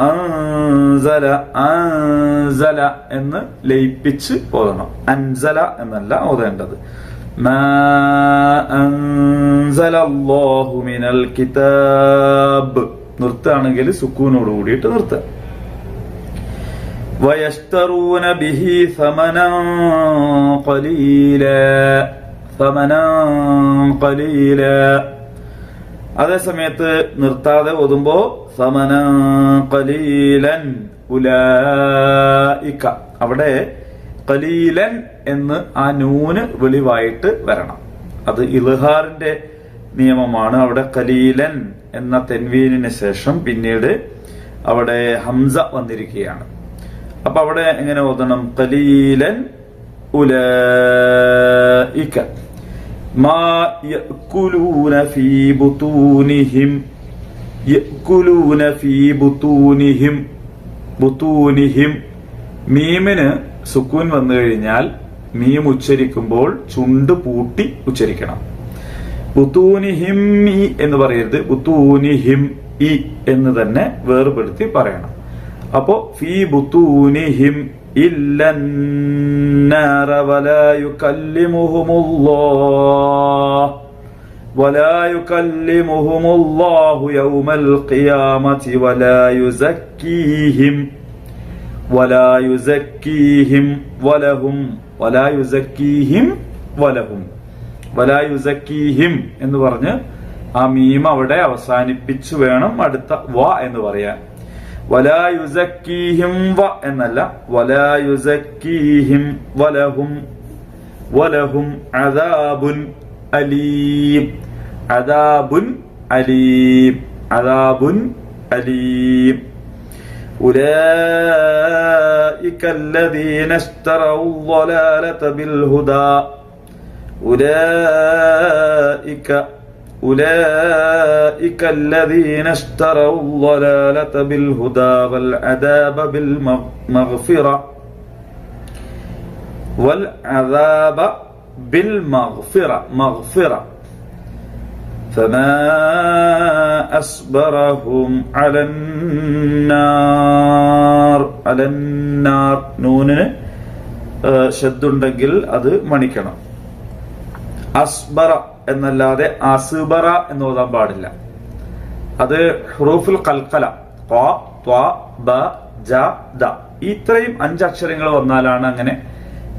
അൻസല, അൻസല എന്ന് ലയിപ്പിച്ച് ഓതണം, അൻസല എന്നല്ല ഓതേണ്ടത്. മാ അൻസലല്ലാഹു മിനൽ കിതാബ്, നിർത്തുകയാണെങ്കിൽ സുക്കൂനോട് കൂടിയിട്ട് നിർത്തുക. വയസ്തറൂന ബിഹി സമനൻ ഖലീല. അതേ സമയത്ത് നിർത്താതെ ഓതുമ്പോ സമനൻ ഖലീലൻ ഉലൈക, അവിടെ ഖലീലൻ എന്ന് ആ നൂന് വെളിവായിട്ട് വരണം. അത് ഇൽഹാറിന്റെ നിയമമാണ്. അവിടെ ഖലീലൻ എന്ന തെൻവീനിന് ശേഷം പിന്നീട് അവിടെ ഹംസ വന്നിരിക്കുകയാണ്. അപ്പൊ അവിടെ എങ്ങനെ ഓതണം? ഖലീലൻ ഉലൈക മാ യഅ്കുലൂന ഫീ ബുതൂനിഹിം. യഅ്കുലൂന ഫീ ബുതൂനിഹിം. ബുതൂനിഹിം മീമിന് സുക്കൂൻ വന്നു കഴിഞ്ഞാൽ മീം ഉച്ചരിക്കുമ്പോൾ ചുണ്ട് പൂട്ടി ഉച്ചരിക്കണം. ബുതൂനിഹിം ഇ എന്ന് പറയരുത്, ബുതൂനിഹിം ഇ എന്ന് തന്നെ വേർപെടുത്തി പറയണം. അപ്പോ ഫീ ബുതൂനിഹിം ഇല്ലന്നാറ വലാ യുകല്ലിമുഹുമുല്ലാഹു യൗമൽ ഖിയാമത്തി വലാ യുസക്കീഹിം വലഹും എന്ന് പറഞ്ഞ് ആ മീം അവിടെ അവസാനിപ്പിച്ചു വേണം അടുത്ത വ എന്ന് പറയാൻ. വലാ യുസക്കീഹിം വ എന്നല്ല, വലാ യുസക്കീഹിം വലഹും അദാബുൻ അലീം. أولئك الذين اشتروا الضلالة بالهدى. أولئك الذين اشتروا الضلالة بالهدى والعذاب بالمغفرة فما أصبرهم على النار. നൂനിന് ശബ്ദുണ്ടെങ്കിൽ അത് മണിക്കണം. അസ്ബറ എന്നല്ലാതെ അസ്ബറ എന്ന് ഓതാൻ പാടില്ല. അത് ഹുറൂഫുൽ ഖൽഖല ഖ ത്വ ബ ജ ദ ഇത്രയും 5 അക്ഷരങ്ങൾ വന്നാലാണ് അങ്ങനെ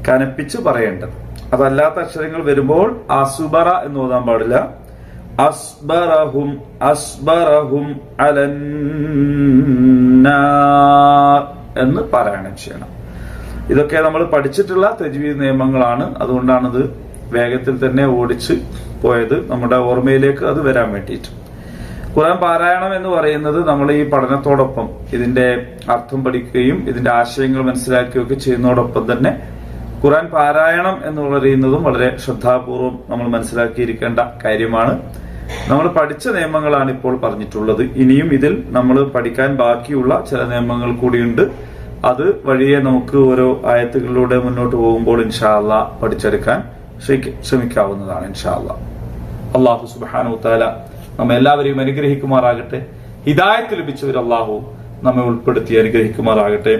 കനപ്പിച്ച് പറയേണ്ടത്. അതല്ലാത്ത അക്ഷരങ്ങൾ വരുമ്പോൾ അസുബറ എന്ന് ഓതാൻ പാടില്ല. അസ്ബറഹും അലന്നാർ എന്ന് പാരായണം ചെയ്യണം. ഇതൊക്കെ നമ്മൾ പഠിച്ചിട്ടുള്ള തജ്വീദ് നിയമങ്ങളാണ്. അതുകൊണ്ടാണിത് വേഗത്തിൽ തന്നെ ഓടിച്ച് പോയത്, നമ്മുടെ ഓർമ്മയിലേക്ക് അത് വരാൻ വേണ്ടിയിട്ട്. ഖുർആൻ പാരായണം എന്ന് പറയുന്നത് നമ്മൾ ഈ പഠനത്തോടൊപ്പം ഇതിന്റെ അർത്ഥം പഠിക്കുകയും ഇതിന്റെ ആശയങ്ങൾ മനസ്സിലാക്കുകയൊക്കെ ചെയ്യുന്നതോടൊപ്പം തന്നെ ഖുർആൻ പാരായണം എന്ന് പറയുന്നതും വളരെ ശ്രദ്ധാപൂർവം നമ്മൾ മനസ്സിലാക്കിയിരിക്കേണ്ട കാര്യമാണ്. നമ്മൾ പഠിച്ച നിയമങ്ങളാണ് ഇപ്പോൾ പറഞ്ഞിട്ടുള്ളത്. ഇനിയും ഇതിൽ നമ്മൾ പഠിക്കാൻ ബാക്കിയുള്ള ചില നിയമങ്ങൾ കൂടിയുണ്ട്. അത് വഴിയെ നമുക്ക് ഓരോ ആയത്തുകളിലൂടെ മുന്നോട്ട് പോകുമ്പോൾ ഇൻഷാ അല്ലാഹ് പഠിച്ചെടുക്കാൻ ശ്രമിക്കാവുന്നതാണ് ഇൻഷാ അല്ലാഹ്. അല്ലാഹു സുബ്ഹാനഹു വതആല നമ്മെ എല്ലാവരെയും അനുഗ്രഹിക്കുമാറാകട്ടെ. ഹിദായത്ത് ലഭിച്ചവർ അല്ലാഹു നമ്മെ ഉൾപ്പെടുത്തി അനുഗ്രഹിക്കുമാറാകട്ടെ.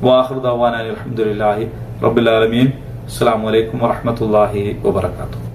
വാഖിറു ദഅവാനാ അൽഹംദുലില്ലാഹി റബ്ബിൽ ആലമീൻ. അസ്സലാമു അലൈക്കും വറഹ്മത്തുള്ളാഹി വബറകാതുഹു.